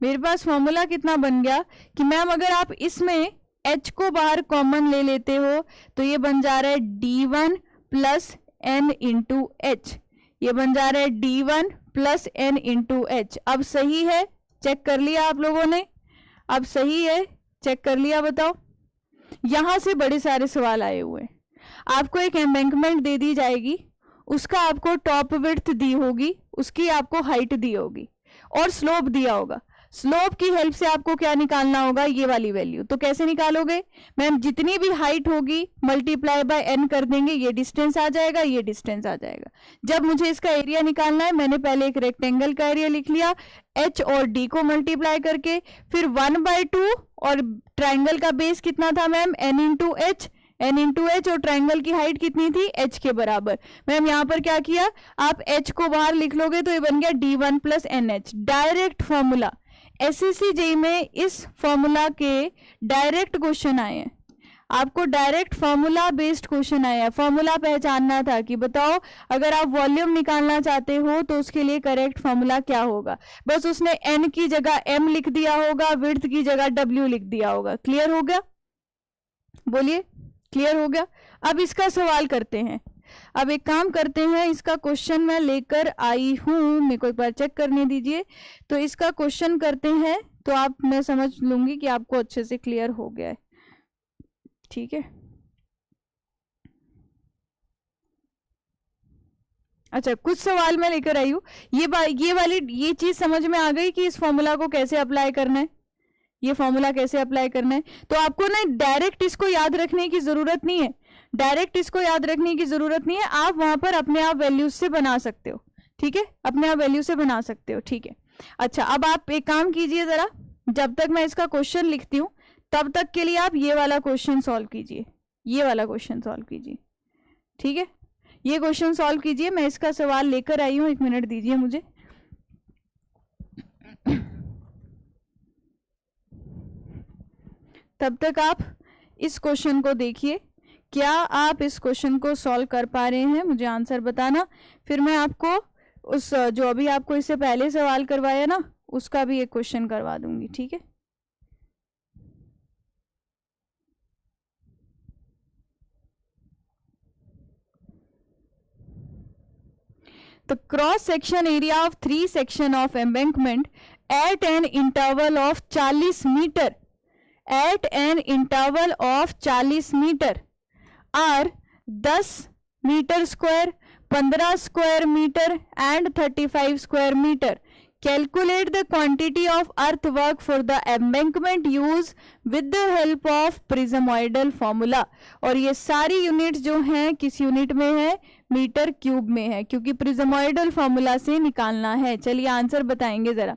मेरे पास फॉर्मूला कितना बन गया कि मैम अगर आप इसमें h को बाहर कॉमन ले लेते हो तो ये बन जा रहा है d1 plus n into H, ये बन जा रहा है d1 plus n into H. अब सही है, चेक कर लिया आप लोगों ने, अब सही है, चेक कर लिया, बताओ। यहां से बड़े सारे सवाल आए हुए, आपको एक एम्बैंकमेंट दे दी जाएगी, उसका आपको टॉप विड्थ दी होगी, उसकी आपको हाइट दी होगी, और स्लोप दिया होगा। स्लोप की हेल्प से आपको क्या निकालना होगा, ये वाली वैल्यू। तो कैसे निकालोगे मैम, जितनी भी हाइट होगी मल्टीप्लाई बाय n कर देंगे, ये डिस्टेंस आ जाएगा, ये डिस्टेंस आ जाएगा। जब मुझे इसका एरिया निकालना है, मैंने पहले एक रेक्टेंगल का एरिया लिख लिया, h और d को मल्टीप्लाई करके, फिर 1/2, और ट्राइंगल का बेस कितना था ma'am, n into H, n into H, और ट्राइंगल की हाइट कितनी थी, h के बराबर। मैम यहाँ पर क्या किया, आप h को बाहर लिख लोगे तो ये बन गया d1 plus NH, direct formula. SSC JEE में इस फॉर्मूला के डायरेक्ट क्वेश्चन आए हैं, आपको डायरेक्ट फॉर्मूला बेस्ड क्वेश्चन आया है। फॉर्मूला पहचानना था कि बताओ अगर आप वॉल्यूम निकालना चाहते हो तो उसके लिए करेक्ट फॉर्मूला क्या होगा, बस उसने n की जगह m लिख दिया होगा, विड्थ की जगह w लिख दिया होगा। क्लियर हो गया, बोलिए क्लियर हो गया। अब इसका सवाल करते हैं, अब एक काम करते हैं, इसका क्वेश्चन मैं लेकर आई हूं, मेरे को एक बार चेक करने दीजिए। तो इसका क्वेश्चन करते हैं, तो आप, मैं समझ लूंगी कि आपको अच्छे से क्लियर हो गया है। ठीक है, अच्छा कुछ सवाल मैं लेकर आई हूं, ये चीज समझ में आ गई कि इस फॉर्मूला को कैसे अप्लाई करना है, ये फॉर्मूला कैसे अप्लाई करना है। तो आपको ना डायरेक्ट इसको याद रखने की जरूरत नहीं है, डायरेक्ट इसको याद रखने की जरूरत नहीं है, आप वहां पर अपने आप वैल्यूज से बना सकते हो। ठीक है, अपने आप वैल्यू से बना सकते हो। ठीक है, अच्छा अब आप एक काम कीजिए जरा, जब तक मैं इसका क्वेश्चन लिखती हूँ तब तक के लिए आप ये वाला क्वेश्चन सॉल्व कीजिए, ये वाला क्वेश्चन सॉल्व कीजिए। ठीक है, ये क्वेश्चन सॉल्व कीजिए, मैं इसका सवाल लेकर आई हूँ, 1 मिनट दीजिए मुझे। तब तक आप इस क्वेश्चन को देखिए, क्या आप इस क्वेश्चन को सॉल्व कर पा रहे हैं, मुझे आंसर बताना। फिर मैं आपको उस जो अभी आपको इससे पहले सवाल करवाया ना, उसका भी एक क्वेश्चन करवा दूंगी। ठीक है, the cross section area of 3 section of embankment at an interval of 40 meter, at an interval of 40 meter are 10 meter square, 15 square meter and 35 square meter. Calculate the quantity of earthwork for the embankment used with the help of prismoidal formula. और ये सारी units जो हैं किस unit में है, metre cube में है, क्योंकि प्रिज्मोइडल फॉर्मूला से निकालना है। चलिए आंसर बताएंगे जरा।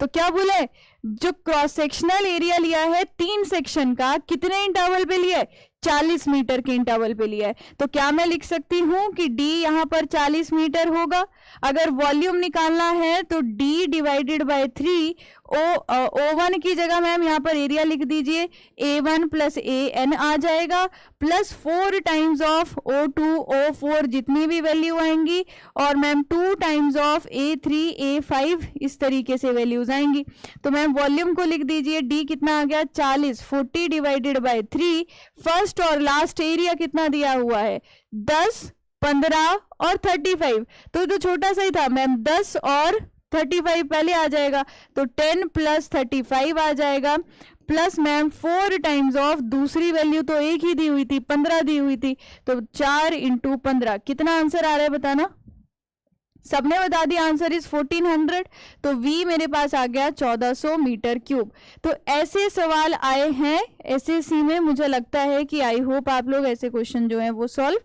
तो क्या बोले, जो क्रॉस सेक्शनल एरिया लिया है 3 सेक्शन का, कितने इंटरवल पे लिया है, 40 मीटर के इंटरवल पे लिया है। तो क्या मैं लिख सकती हूं कि d यहां पर 40 मीटर होगा। अगर वॉल्यूम निकालना है तो d डिवाइडेड बाय 3, O1 की जगह मैम यहाँ पर एरिया लिख दीजिए, A1 प्लस AN आ जाएगा, plus 4 times of O2 O4 जितनी भी वैल्यू आएंगी, और ma'am 2 times of A3 A5 इस तरीके से वैल्यूज आएंगी। तो मैम वॉल्यूम को लिख दीजिए, d कितना आ गया 40, 40 डिवाइडेड बाय 3, फर्स्ट और लास्ट एरिया कितना दिया हुआ है 10, 15 और 35, तो छोटा सा ही था मैम, 10 और 35 पहले आ जाएगा, तो 10 प्लस 35 आ जाएगा, प्लस मैम 4 टाइम्स ऑफ दूसरी वैल्यू तो एक ही दी हुई थी, 15 दी हुई थी, तो 4 इंटू 15, कितना आंसर आ रहा है बताना? सबने बता दिया, आंसर इज 1400, तो V मेरे पास आ गया 1400 मीटर क्यूब। तो ऐसे सवाल आए हैं SSC में, मुझे लगता है कि आई होप आप लोग ऐसे क्वेश्चन जो हैं वो सॉल्व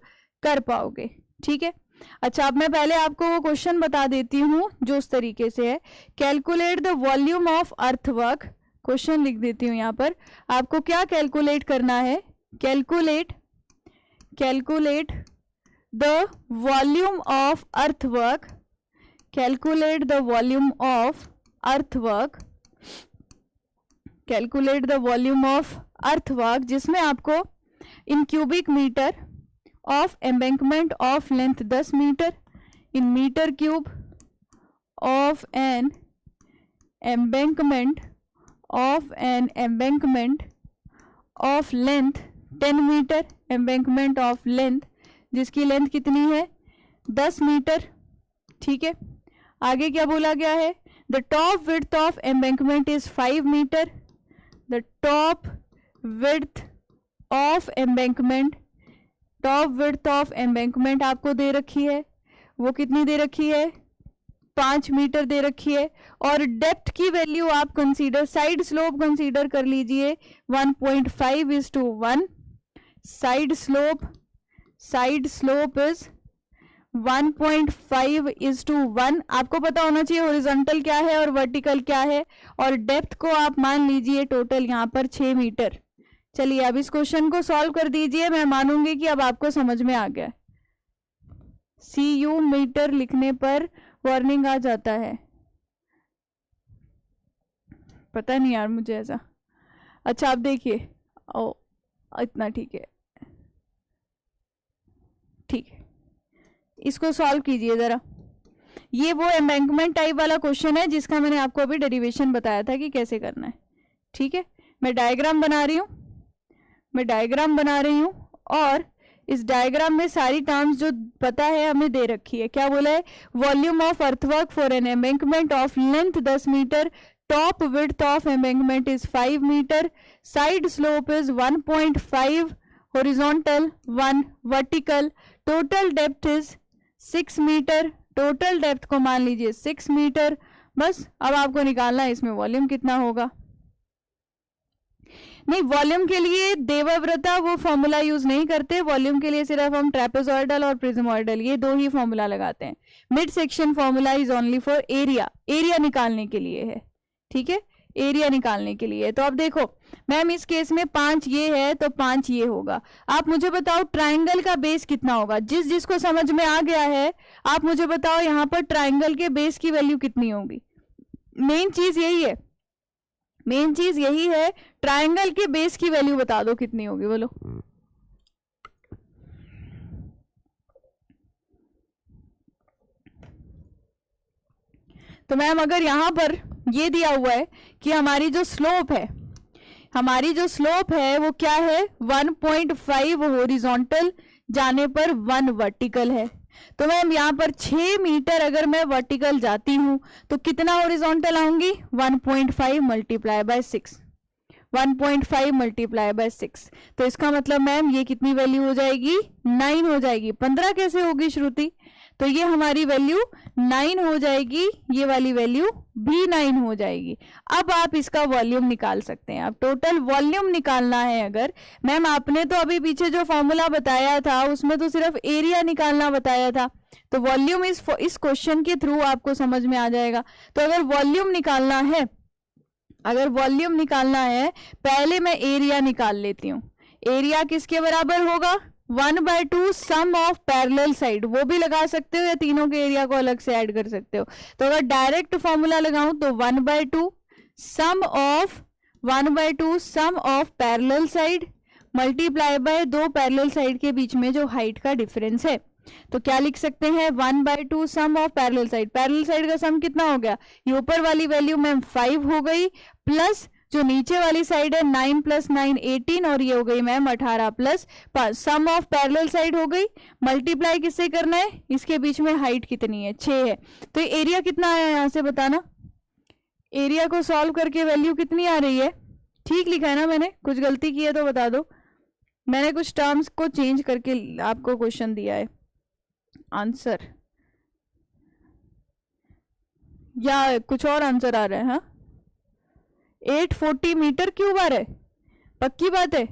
कर पाओगे, ठीक है। अच्छा, अब मैं पहले आपको वो क्वेश्चन बता देती हूँ जो उस तरीके से है, calculate the volume of earthwork, question लिख देती हूँ यहाँ पर। आपको क्या कैलकुलेट करना है? Calculate the volume of earthwork, calculate the volume of earthwork, calculate the volume of earthwork, जिसमें आपको in cubic metre of embankment of length 10 metre, in metre cube of an embankment of length 10 metre, embankment of length जिसकी length कितनी है? 10 metre, ठीक है। आगे क्या बोला गया है? The top width of embankment is 5 metre, the top width of embankment, top width of embankment आपको दे रखी है, वो कितनी दे रखी है? 5 मीटर दे रखी है, और डेप्थ की वैल्यू आप कंसीडर, साइड स्लोप कंसीडर कर लीजिए 1.5:1, साइड स्लोप इज 1.5:1। आपको पता होना चाहिए हॉरिजॉन्टल क्या है और वर्टिकल क्या है, और डेप्थ को आप मान लीजिए टोटल यहाँ पर 6 मीटर। चलिए अब इस क्वेश्चन को सॉल्व कर दीजिए, मैं मानूंगी कि अब आपको समझ में आ गया। CU मीटर लिखने पर वार्निंग आ जाता है, पता नहीं यार मुझे ऐसा। अच्छा आप देखिए, ओ इतना ठीक है, ठीक है, इसको सॉल्व कीजिए जरा। ये वो एम्बैंकमेंट टाइप वाला क्वेश्चन है जिसका मैंने आपको अभी डेरिवेशन बताया था कि कैसे करना है, ठीक है। मैं डायग्राम बना रही हूँ, और इस डायग्राम में सारी टर्म्स जो पता है हमें दे रखी है। क्या बोला है? Volume of earthwork for an embankment of length 10 metre, top width of embankment is 5 metre, side slope is 1.5, horizontal 1, vertical, total depth is 6 metre, total depth को मान लीजिए 6 मीटर। बस अब आपको निकालना है इसमें वॉल्यूम कितना होगा। नहीं, वॉल्यूम के लिए देवव्रता वो फॉर्मूला यूज नहीं करते, वॉल्यूम के लिए सिर्फ हम ट्रेपेजॉइडल और प्रिज्मोइडल ये 2 ही फॉर्मूला लगाते हैं। Mid section formula is only for area निकालने के लिए है, ठीक है, एरिया निकालने के लिए। तो अब देखो मैम इस केस में 5 ये है तो 5 ये होगा। आप मुझे बताओ ट्राइंगल का बेस कितना होगा? जिसको समझ में आ गया है आप मुझे बताओ यहाँ पर ट्राइंगल के बेस की वैल्यू कितनी होगी। मेन चीज यही है, ट्राइंगल के बेस की वैल्यू बता दो कितनी होगी, बोलो। तो मैम अगर यहां पर ये दिया हुआ है कि हमारी जो स्लोप है वो क्या है? 1.5 हॉरिजॉन्टल जाने पर 1 वर्टिकल है। तो मैम यहाँ पर 6 मीटर अगर मैं वर्टिकल जाती हूं तो कितना हॉरिजॉन्टल आऊंगी? 1.5 मल्टीप्लाई बाय 6, 1.5 मल्टीप्लाई बाय 6। तो इसका मतलब मैम ये कितनी वैल्यू हो जाएगी? 9 हो जाएगी। 15 कैसे होगी श्रुति? तो ये हमारी वैल्यू 9 हो जाएगी, ये वाली वैल्यू भी 9 हो जाएगी। अब आप इसका वॉल्यूम निकाल सकते हैं। अब टोटल वॉल्यूम निकालना है अगर, मैम आपने तो अभी पीछे जो फॉर्मूला बताया था उसमें तो सिर्फ एरिया निकालना बताया था, तो वॉल्यूम इस क्वेश्चन के थ्रू आपको समझ में आ जाएगा। तो अगर वॉल्यूम निकालना है पहले मैं एरिया निकाल लेती हूँ। एरिया किसके बराबर होगा? 1/2 सम ऑफ पैरेलल साइड, वो भी लगा सकते हो या तीनों के एरिया को अलग से ऐड कर सकते हो। तो अगर डायरेक्ट फॉर्मूला लगाऊं तो 1/2 sum of parallel side multiply by 2 parallel side के बीच में जो हाइट का डिफरेंस है। तो क्या लिख सकते हैं? 1/2 sum of parallel side. Parallel side का सम कितना हो गया? ये ऊपर वाली वैल्यू मैम 5 हो गई, प्लस जो नीचे वाली साइड है 9 + 9 18 और ये हो गई ma'am 18 + 5। Sum of parallel side हो गई, मल्टीप्लाई किससे करना है, इसके बीच में हाइट कितनी है 6 है। तो एरिया कितना आया यहाँ से बताना, एरिया को सॉल्व करके वैल्यू कितनी आ रही है, ठीक लिखा है ना मैंने, कुछ गलती की है तो बता दो। मैंने कुछ टर्म्स को चेंज करके आपको क्वेश्चन दिया है, आंसर या कुछ और आंसर आ रहा है। हाँ 840 मीटर क्यूब आ रहा है, पक्की बात है।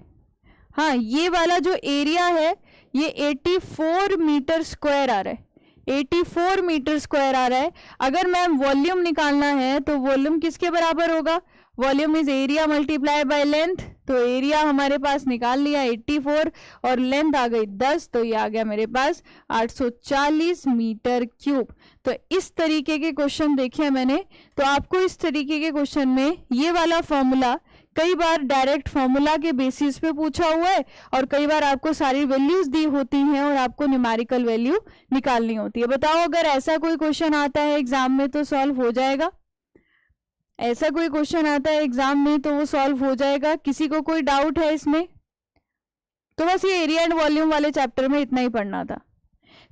हाँ ये वाला जो एरिया है ये 84 मीटर स्क्वायर आ रहा है, 84 मीटर स्क्वायर आ रहा है। अगर मैम वॉल्यूम निकालना है तो वॉल्यूम किसके बराबर होगा, volume is area multiply by length. तो एरिया हमारे पास निकाल लिया 84 और लेंथ आ गई 10, तो ये आ गया मेरे पास 840 मीटर क्यूब। तो इस तरीके के क्वेश्चन देखे मैंने, तो आपको इस तरीके के क्वेश्चन में ये वाला फॉर्मूला कई बार डायरेक्ट फॉर्मूला के बेसिस पे पूछा हुआ है और कई बार आपको सारी वैल्यूज दी होती हैं और आपको न्यूमेरिकल वैल्यू निकालनी होती है। बताओ अगर ऐसा कोई क्वेश्चन आता है एग्जाम में तो सॉल्व हो जाएगा, ऐसा कोई क्वेश्चन आता है एग्जाम में तो वो सॉल्व हो जाएगा। किसी को कोई डाउट है इसमें, तो बस ये एरिया एंड वॉल्यूम वाले चैप्टर में इतना ही पढ़ना था।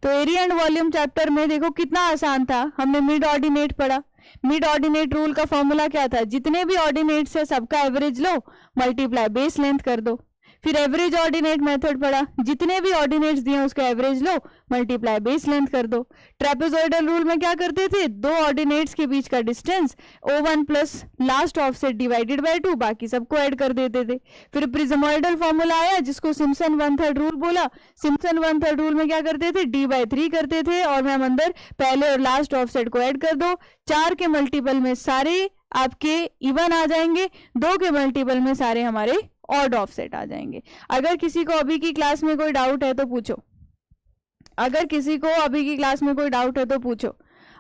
तो एरिया एंड वॉल्यूम चैप्टर में देखो कितना आसान था, हमने मिड ऑर्डिनेट पढ़ा। मिड ऑर्डिनेट रूल का फॉर्मूला क्या था, जितने भी ऑर्डिनेट्स है सबका एवरेज लो मल्टीप्लाई बेस लेंथ कर दो। फिर एवरेज ऑर्डिनेट मेथड पढ़ा, जितने भी ऑर्डिनेट्स दिए उसका एवरेज लो मल्टीप्लाई बेस लेंथ कर दो। ट्रेपेजॉइडल रूल में क्या करते थे, दो ऑर्डिनेट्स के बीच का distance O1 plus last offset divided by 2, बाकी सबको ऐड कर देते थे। फिर प्रिज्मोइडल फॉर्मूला आया जिसको सिम्पसन 1/3 रूल बोला। सिम्पसन 1/3 रूल में क्या करते थे, D/3 करते थे और मैम अंदर पहले और लास्ट ऑफसेट को ऐड कर दो। 4 के मल्टीपल में सारे आपके इवन आ जाएंगे, 2 के मल्टीपल में सारे हमारे ऑड ऑफसेट आ जाएंगे। अगर किसी को अभी की क्लास में कोई डाउट है तो पूछो, अगर किसी को अभी की क्लास में कोई डाउट है तो पूछो।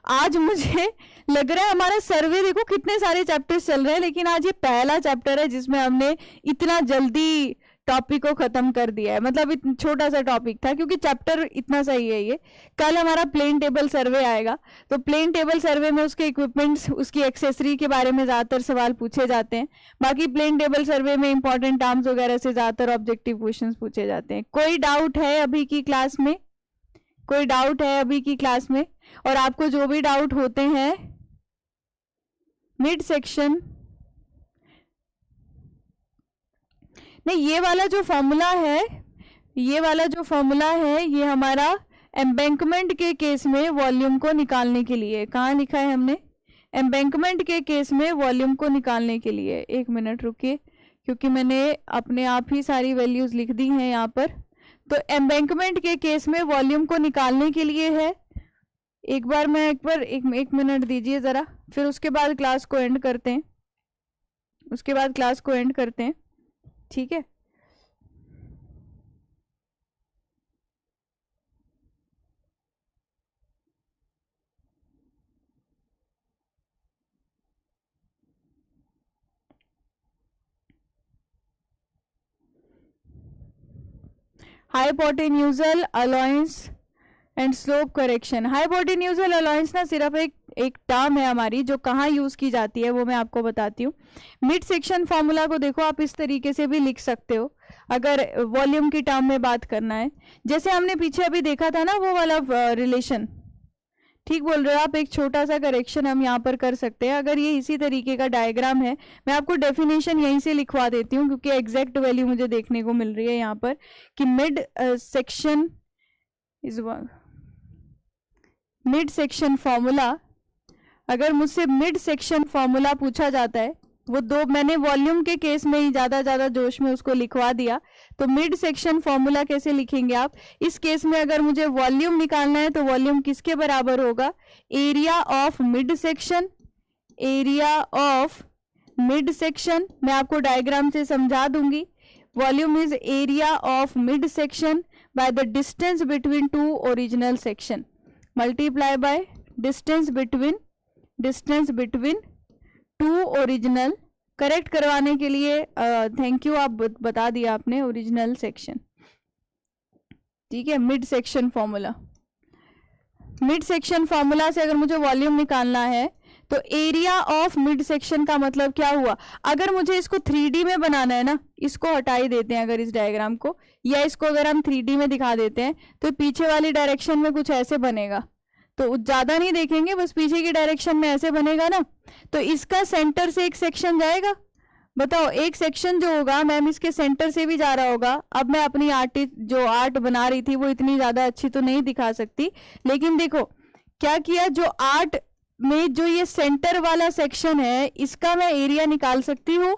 आज मुझे लग रहा है हमारा सर्वे देखो कितने सारे चैप्टर्स चल रहे हैं, लेकिन आज ये पहला चैप्टर है जिसमें हमने इतना जल्दी टॉपिक को खत्म कर दिया है। मतलब छोटा सा टॉपिक था क्योंकि चैप्टर इतना सही है ये। कल हमारा प्लेन टेबल सर्वे आएगा, तो प्लेन टेबल सर्वे में उसके इक्विपमेंट्स, उसकी एक्सेसरी के बारे में ज्यादातर सवाल पूछे जाते हैं। बाकी प्लेन टेबल सर्वे में इंपॉर्टेंट टर्म्स वगैरह से ज्यादातर ऑब्जेक्टिव क्वेश्चंस पूछे जाते हैं। कोई डाउट है अभी की क्लास में, कोई डाउट है अभी की क्लास में? और आपको जो भी डाउट होते हैं मिड सेक्शन, नहीं ये वाला जो फॉर्मूला है, ये वाला जो फॉर्मूला है ये हमारा एम्बैंकमेंट के केस में वॉल्यूम को निकालने के लिए, कहाँ लिखा है हमने, एम्बैंकमेंट के केस में वॉल्यूम को निकालने के लिए। एक मिनट रुकिए क्योंकि मैंने अपने आप ही सारी वैल्यूज लिख दी हैं यहाँ पर। तो एम्बैंकमेंट के केस में वॉल्यूम को निकालने के लिए है, एक मिनट दीजिए ज़रा, फिर उसके बाद क्लास को एंड करते हैं, उसके बाद क्लास को एंड करते हैं, ठीक है। Hypotenusal allowance and slope correction. Hypotenusal allowance ना सिर्फ एक टर्म है हमारी जो कहाँ यूज की जाती है वो मैं आपको बताती हूँ। मिड सेक्शन फॉर्मूला को देखो आप इस तरीके से भी लिख सकते हो अगर वॉल्यूम की टर्म में बात करना है। जैसे हमने पीछे अभी देखा था ना वो वाला रिलेशन, ठीक बोल रहे हो आप। एक छोटा सा करेक्शन हम यहाँ पर कर सकते हैं। अगर ये इसी तरीके का डायग्राम है, मैं आपको डेफिनेशन यहीं से लिखवा देती हूँ क्योंकि एग्जैक्ट वैल्यू मुझे देखने को मिल रही है यहाँ पर कि mid section is mid section formula. अगर मुझसे मिड सेक्शन फॉर्मूला पूछा जाता है, वो दो मैंने वॉल्यूम के केस में ही ज्यादा जोश में उसको लिखवा दिया, तो मिड सेक्शन फॉर्मूला कैसे लिखेंगे आप इस केस में? अगर मुझे वॉल्यूम निकालना है तो वॉल्यूम किसके बराबर होगा, area of mid section, area of mid section. मैं आपको डायग्राम से समझा दूंगी। Volume is area of mid section by the distance between two original section multiply by distance between two original. Correct करवाने के लिए थैंक यू, आप बता दिया आपने ओरिजिनल सेक्शन, ठीक है। Mid section formula, mid section formula से अगर मुझे वॉल्यूम निकालना है तो एरिया ऑफ मिड सेक्शन का मतलब क्या हुआ, अगर मुझे इसको 3D में बनाना है ना, इसको हटा ही देते हैं अगर इस डायग्राम को, या इसको अगर हम 3D में दिखा देते हैं तो पीछे वाली डायरेक्शन में कुछ ऐसे बनेगा, तो ज्यादा नहीं देखेंगे, बस पीछे की डायरेक्शन में ऐसे बनेगा ना। तो इसका सेंटर से एक सेक्शन जाएगा, बताओ एक सेक्शन जो होगा मैम इसके सेंटर से भी जा रहा होगा। अब मैं अपनी आर्ट बना रही थी वो इतनी ज्यादा अच्छी तो नहीं दिखा सकती, लेकिन देखो क्या किया, जो आर्ट में जो ये सेंटर वाला सेक्शन है इसका मैं एरिया निकाल सकती हूँ,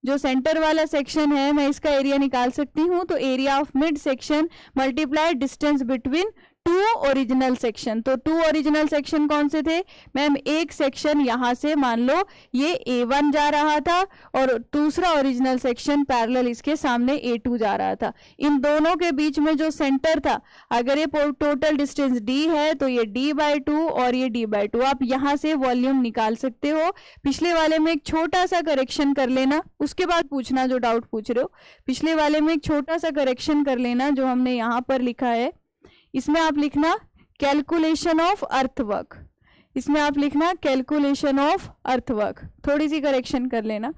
जो सेंटर वाला सेक्शन है मैं इसका एरिया निकाल सकती हूँ। तो area of mid section multiply distance between 2 original section. तो 2 ओरिजिनल सेक्शन कौन से थे मैम, एक सेक्शन यहां से मान लो ये A1 जा रहा था और दूसरा ओरिजिनल सेक्शन पैरेलल इसके सामने A2 जा रहा था। इन दोनों के बीच में जो सेंटर था, अगर ये टोटल डिस्टेंस D है तो ये D/2 और ये D/2। आप यहां से वॉल्यूम निकाल सकते हो। पिछले वाले में एक छोटा सा करेक्शन कर लेना, उसके बाद पूछना जो डाउट पूछ रहे हो। पिछले वाले में एक छोटा सा करेक्शन कर लेना, जो हमने यहाँ पर लिखा है इसमें आप लिखना कैलकुलेशन ऑफ अर्थवर्क, इसमें आप लिखना कैलकुलेशन ऑफ अर्थवर्क, थोड़ी सी करेक्शन कर लेना,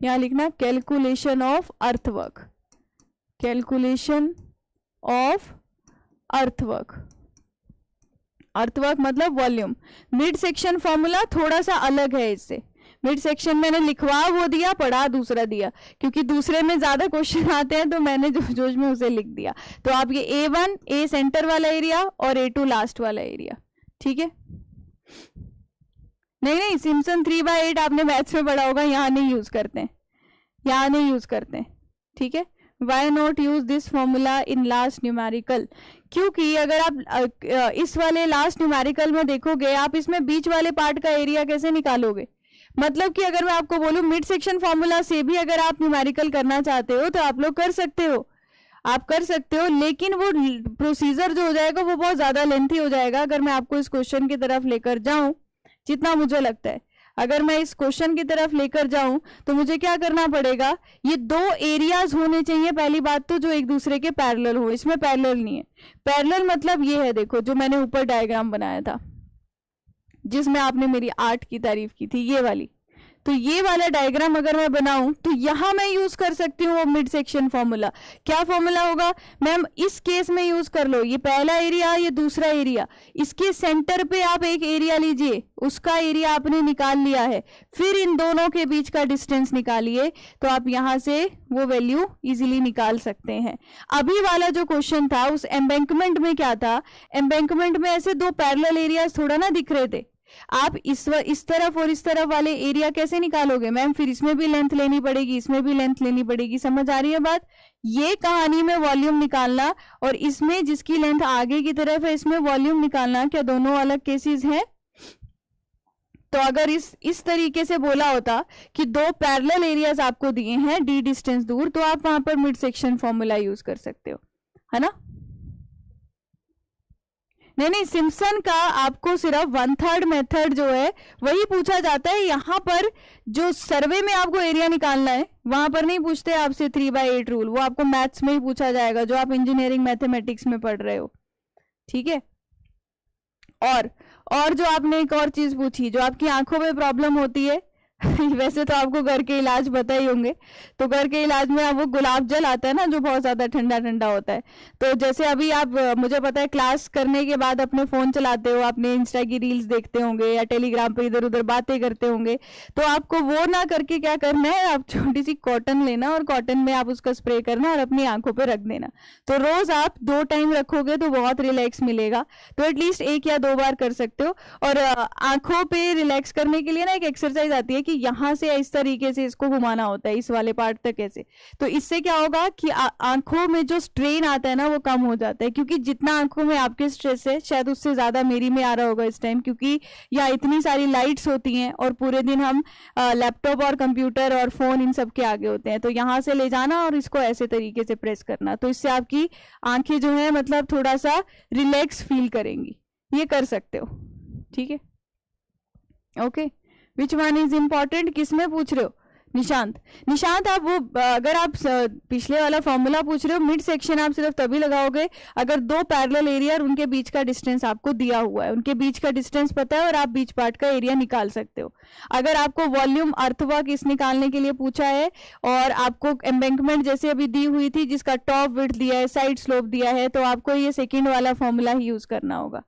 यहाँ लिखना calculation of earthwork, calculation of earthwork. Earthwork मतलब वॉल्यूम। मिड सेक्शन फॉर्मूला थोड़ा सा अलग है इससे, मिड सेक्शन मैंने लिखवा वो दिया, पढ़ा दूसरा दिया, क्योंकि दूसरे में ज्यादा क्वेश्चन आते हैं तो मैंने जो जोश में उसे लिख दिया। तो आप ये A1 A सेंटर वाला एरिया और A2 लास्ट वाला एरिया, ठीक है। नहीं सिम्पसन 3/8 आपने मैथ्स में पढ़ा होगा, यहाँ नहीं यूज करते हैं, यहाँ नहीं यूज करते हैं, ठीक है। Why not use this formula in last numerical, क्योंकि अगर आप इस वाले लास्ट न्यूमेरिकल में देखोगे, आप इसमें बीच वाले पार्ट का एरिया कैसे निकालोगे। मतलब कि अगर मैं आपको बोलूं मिड सेक्शन फॉर्मूला से भी अगर आप न्यूमेरिकल करना चाहते हो तो आप लोग कर सकते हो, आप कर सकते हो, लेकिन वो प्रोसीजर जो हो जाएगा वो बहुत ज्यादा लेंथी हो जाएगा। अगर मैं आपको इस क्वेश्चन की तरफ लेकर जाऊं, जितना मुझे लगता है अगर मैं इस क्वेश्चन की तरफ लेकर जाऊं तो मुझे क्या करना पड़ेगा, ये 2 एरियाज होने चाहिए पहली बात तो, जो एक दूसरे के पैरेलल हो। इसमें पैरेलल नहीं है। पैरेलल मतलब ये है, देखो जो मैंने ऊपर डायग्राम बनाया था जिसमें आपने मेरी आर्ट की तारीफ की थी, ये वाली, तो ये वाला डायग्राम अगर मैं बनाऊं तो यहां मैं यूज कर सकती हूँ वो मिड सेक्शन फॉर्मूला। क्या फॉर्मूला होगा मैम, इस केस में यूज कर लो, ये पहला एरिया ये दूसरा एरिया, इसके सेंटर पे आप एक एरिया लीजिए, उसका एरिया आपने निकाल लिया है, फिर इन दोनों के बीच का डिस्टेंस निकालिए, तो आप यहां से वो वैल्यू इजीली निकाल सकते हैं। अभी वाला जो क्वेश्चन था उस एम्बैंकमेंट में क्या था, एम्बैंकमेंट में ऐसे 2 पैरेलल एरियाज थोड़ा ना दिख रहे थे। आप इस तरफ और इस तरफ वाले एरिया कैसे निकालोगे मैम, फिर इसमें भी लेंथ लेनी पड़ेगी, इसमें भी लेंथ लेनी पड़ेगी, समझ आ रही है बात। ये कहानी में वॉल्यूम निकालना और इसमें जिसकी लेंथ आगे की तरफ है इसमें वॉल्यूम निकालना, क्या दोनों अलग केसेस हैं। तो अगर इस तरीके से बोला होता कि 2 पैरेलल एरियाज आपको दिए हैं D डिस्टेंस दूर, तो आप वहां पर मिड सेक्शन फॉर्मूला यूज कर सकते हो, है ना। नहीं सिम्पसन का आपको सिर्फ 1/3 मेथड जो है वही पूछा जाता है। यहाँ पर जो सर्वे में आपको एरिया निकालना है वहां पर नहीं पूछते आपसे 3/8 रूल, वो आपको मैथ्स में ही पूछा जाएगा जो आप इंजीनियरिंग मैथमेटिक्स में पढ़ रहे हो, ठीक है। और जो आपने एक और चीज पूछी, जो आपकी आंखों में प्रॉब्लम होती है वैसे तो आपको घर के इलाज पता ही होंगे, तो घर के इलाज में वो गुलाब जल आता है ना जो बहुत ज्यादा ठंडा ठंडा होता है। तो जैसे अभी आप मुझे पता है क्लास करने के बाद अपने फोन चलाते हो, अपने इंस्टा की रील्स देखते होंगे या टेलीग्राम पे इधर उधर बातें करते होंगे, तो आपको वो ना करके क्या करना है, आप छोटी सी कॉटन लेना और कॉटन में आप उसका स्प्रे करना और अपनी आंखों पर रख देना। तो रोज आप 2 टाइम रखोगे तो बहुत रिलैक्स मिलेगा। तो एटलीस्ट 1 या 2 बार कर सकते हो। और आंखों पे रिलैक्स करने के लिए ना एक एक्सरसाइज आती है कि यहां से इस तरीके से इसको घुमाना होता है, इस वाले पार्ट तक ऐसे। तो इससे क्या होगा कि आंखों में जो स्ट्रेन आता है ना वो कम हो जाता है, क्योंकि जितना आंखों में आपके स्ट्रेस है शायद उससे ज्यादा मेरी में आ रहा होगा इस टाइम, क्योंकि यहाँ इतनी सारी लाइट्स होती हैं और पूरे दिन हम लैपटॉप और कंप्यूटर और फोन इन सब के आगे होते हैं। तो यहाँ से ले जाना और इसको ऐसे तरीके से प्रेस करना, तो इससे आपकी आंखें जो है मतलब थोड़ा सा रिलैक्स फील करेंगी। ये कर सकते हो, ठीक है। Okay, which one is important, किस में पूछ रहे हो, निशांत, निशांत आप वो अगर आप पिछले वाला फॉर्मूला पूछ रहे हो, मिड सेक्शन आप सिर्फ तभी लगाओगे अगर दो पैरेलल एरिया और उनके बीच का डिस्टेंस आपको दिया हुआ है, उनके बीच का डिस्टेंस पता है और आप बीच पार्ट का एरिया निकाल सकते हो। अगर आपको वॉल्यूम अर्थवर्क इस निकालने के लिए पूछा है और आपको एम्बैंकमेंट जैसे अभी दी हुई थी जिसका टॉप विड्थ दिया है, साइड स्लोप दिया है, तो आपको ये सेकेंड वाला फॉर्मूला ही यूज करना होगा।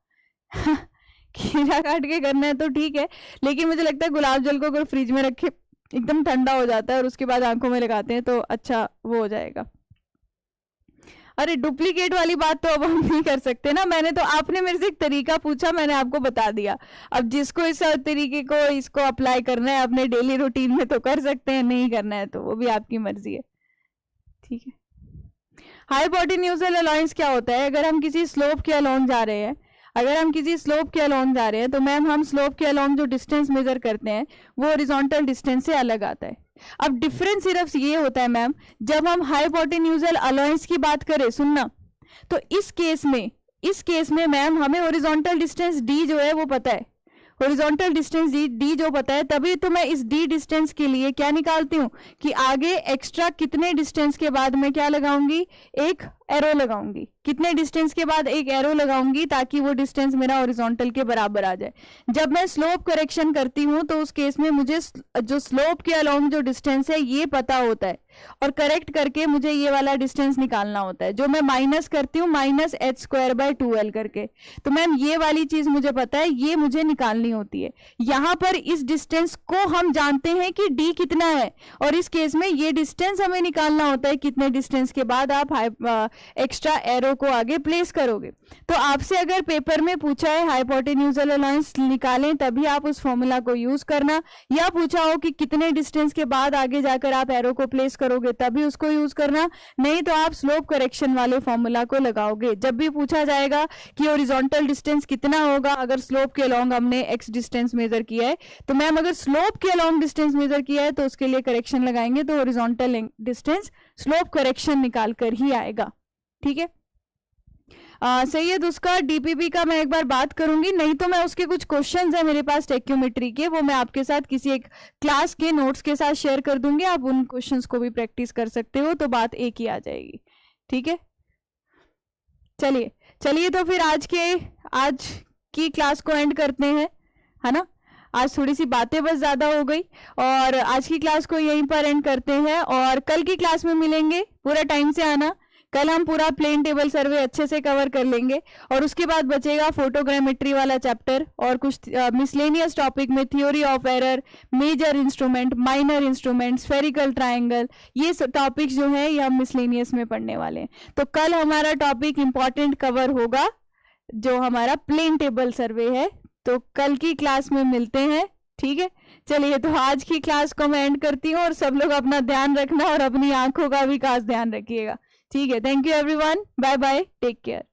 खीरा काट के करना है तो ठीक है, लेकिन मुझे लगता है गुलाब जल को अगर फ्रिज में रखे एकदम ठंडा हो जाता है और उसके बाद आंखों में लगाते हैं तो अच्छा वो हो जाएगा। अरे डुप्लीकेट वाली बात तो अब हम नहीं कर सकते ना, मैंने तो, आपने मेरे से एक तरीका पूछा, मैंने आपको बता दिया। अब जिसको इस तरीके को इसको अप्लाई करना है अपने डेली रूटीन में तो कर सकते हैं, नहीं करना है तो वो भी आपकी मर्जी है, ठीक है। हाइपोटेन्यूजल अलाउंस क्या होता है? अगर हम किसी स्लोप के अलोंग जा रहे हैं, अगर हम किसी स्लोप के अलोंग जा रहे हैं तो मैम हम स्लोप के अलोंग जो डिस्टेंस मेजर करते हैं वो हॉरिजॉन्टल डिस्टेंस से अलग आता है। अब डिफरेंस सिर्फ ये होता है मैम, जब हम हाइपोटेन्यूजल अलाउंस की बात करें, सुनना, तो इस केस में मैम हमें हॉरिजॉन्टल डिस्टेंस डी जो है वो पता है, हॉरिजॉन्टल डिस्टेंस डी जो पता है, तभी तो मैं इस डी डिस्टेंस के लिए क्या निकालती हूँ कि आगे एक्स्ट्रा कितने डिस्टेंस के बाद मैं क्या लगाऊंगी, एक एरो लगाऊंगी, कितने डिस्टेंस के बाद एक एरो लगाऊंगी ताकि वो डिस्टेंस मेरा हॉरिजॉन्टल के बराबर आ जाए। जब मैं स्लोप करेक्शन करती हूँ तो उस केस में मुझे जो स्लोप के अलोंग जो डिस्टेंस है ये पता होता है और करेक्ट करके मुझे ये वाला डिस्टेंस निकालना होता है, जो मैं माइनस करती हूँ minus H square by 2l करके। तो मैम ये वाली चीज मुझे पता है, ये मुझे निकालनी होती है। यहाँ पर इस डिस्टेंस को हम जानते हैं कि d कितना है और इस केस में ये डिस्टेंस हमें निकालना होता है कितने डिस्टेंस के बाद आप एक्स्ट्रा एरो को आगे प्लेस करोगे। तो आपसे अगर पेपर में पूछा है हाइपोटेन्यूजल अलाउंस निकालें तभी आप उस फॉर्मूला को यूज करना, या पूछा हो कि कितने डिस्टेंस के बाद आगे जाकर आप एरो को प्लेस करोगे तभी उसको यूज करना, नहीं तो आप स्लोप करेक्शन वाले फॉर्मूला को लगाओगे। जब भी पूछा जाएगा कि हॉरिजॉन्टल डिस्टेंस कितना होगा अगर स्लोप के अलोंग हमने एक्स डिस्टेंस मेजर किया है, तो मैम अगर स्लोप के अलोंग डिस्टेंस मेजर किया है तो उसके लिए करेक्शन लगाएंगे तो हॉरिजॉन्टल डिस्टेंस स्लोप करेक्शन निकाल कर ही आएगा, ठीक है। सैयद उसका डीपीपी का मैं एक बार बात करूंगी, नहीं तो मैं उसके कुछ क्वेश्चंस है मेरे पास टेक्योमेट्री के, वो मैं आपके साथ किसी एक क्लास के नोट्स के साथ शेयर कर दूंगी, आप उन क्वेश्चंस को भी प्रैक्टिस कर सकते हो, तो बात एक ही आ जाएगी, ठीक है। चलिए तो फिर आज की क्लास को एंड करते हैं, है ना। आज थोड़ी सी बातें बस ज्यादा हो गई और आज की क्लास को यहीं पर एंड करते हैं और कल की क्लास में मिलेंगे, पूरा टाइम से आना। कल हम पूरा प्लेन टेबल सर्वे अच्छे से कवर कर लेंगे और उसके बाद बचेगा फोटोग्रामेट्री वाला चैप्टर और कुछ मिसलेनियस टॉपिक में theory of error, major instrument, minor instrument, spherical triangle, ये टॉपिक्स जो है ये हम मिसलेनियस में पढ़ने वाले हैं। तो कल हमारा टॉपिक इंपॉर्टेंट कवर होगा जो हमारा प्लेन टेबल सर्वे है, तो कल की क्लास में मिलते हैं, ठीक है। चलिए तो आज की क्लास को मैं एंड करती हूँ और सब लोग अपना ध्यान रखना और अपनी आंखों का भी खास ध्यान रखिएगा, ठीक है। Thank you everyone, bye bye, take care.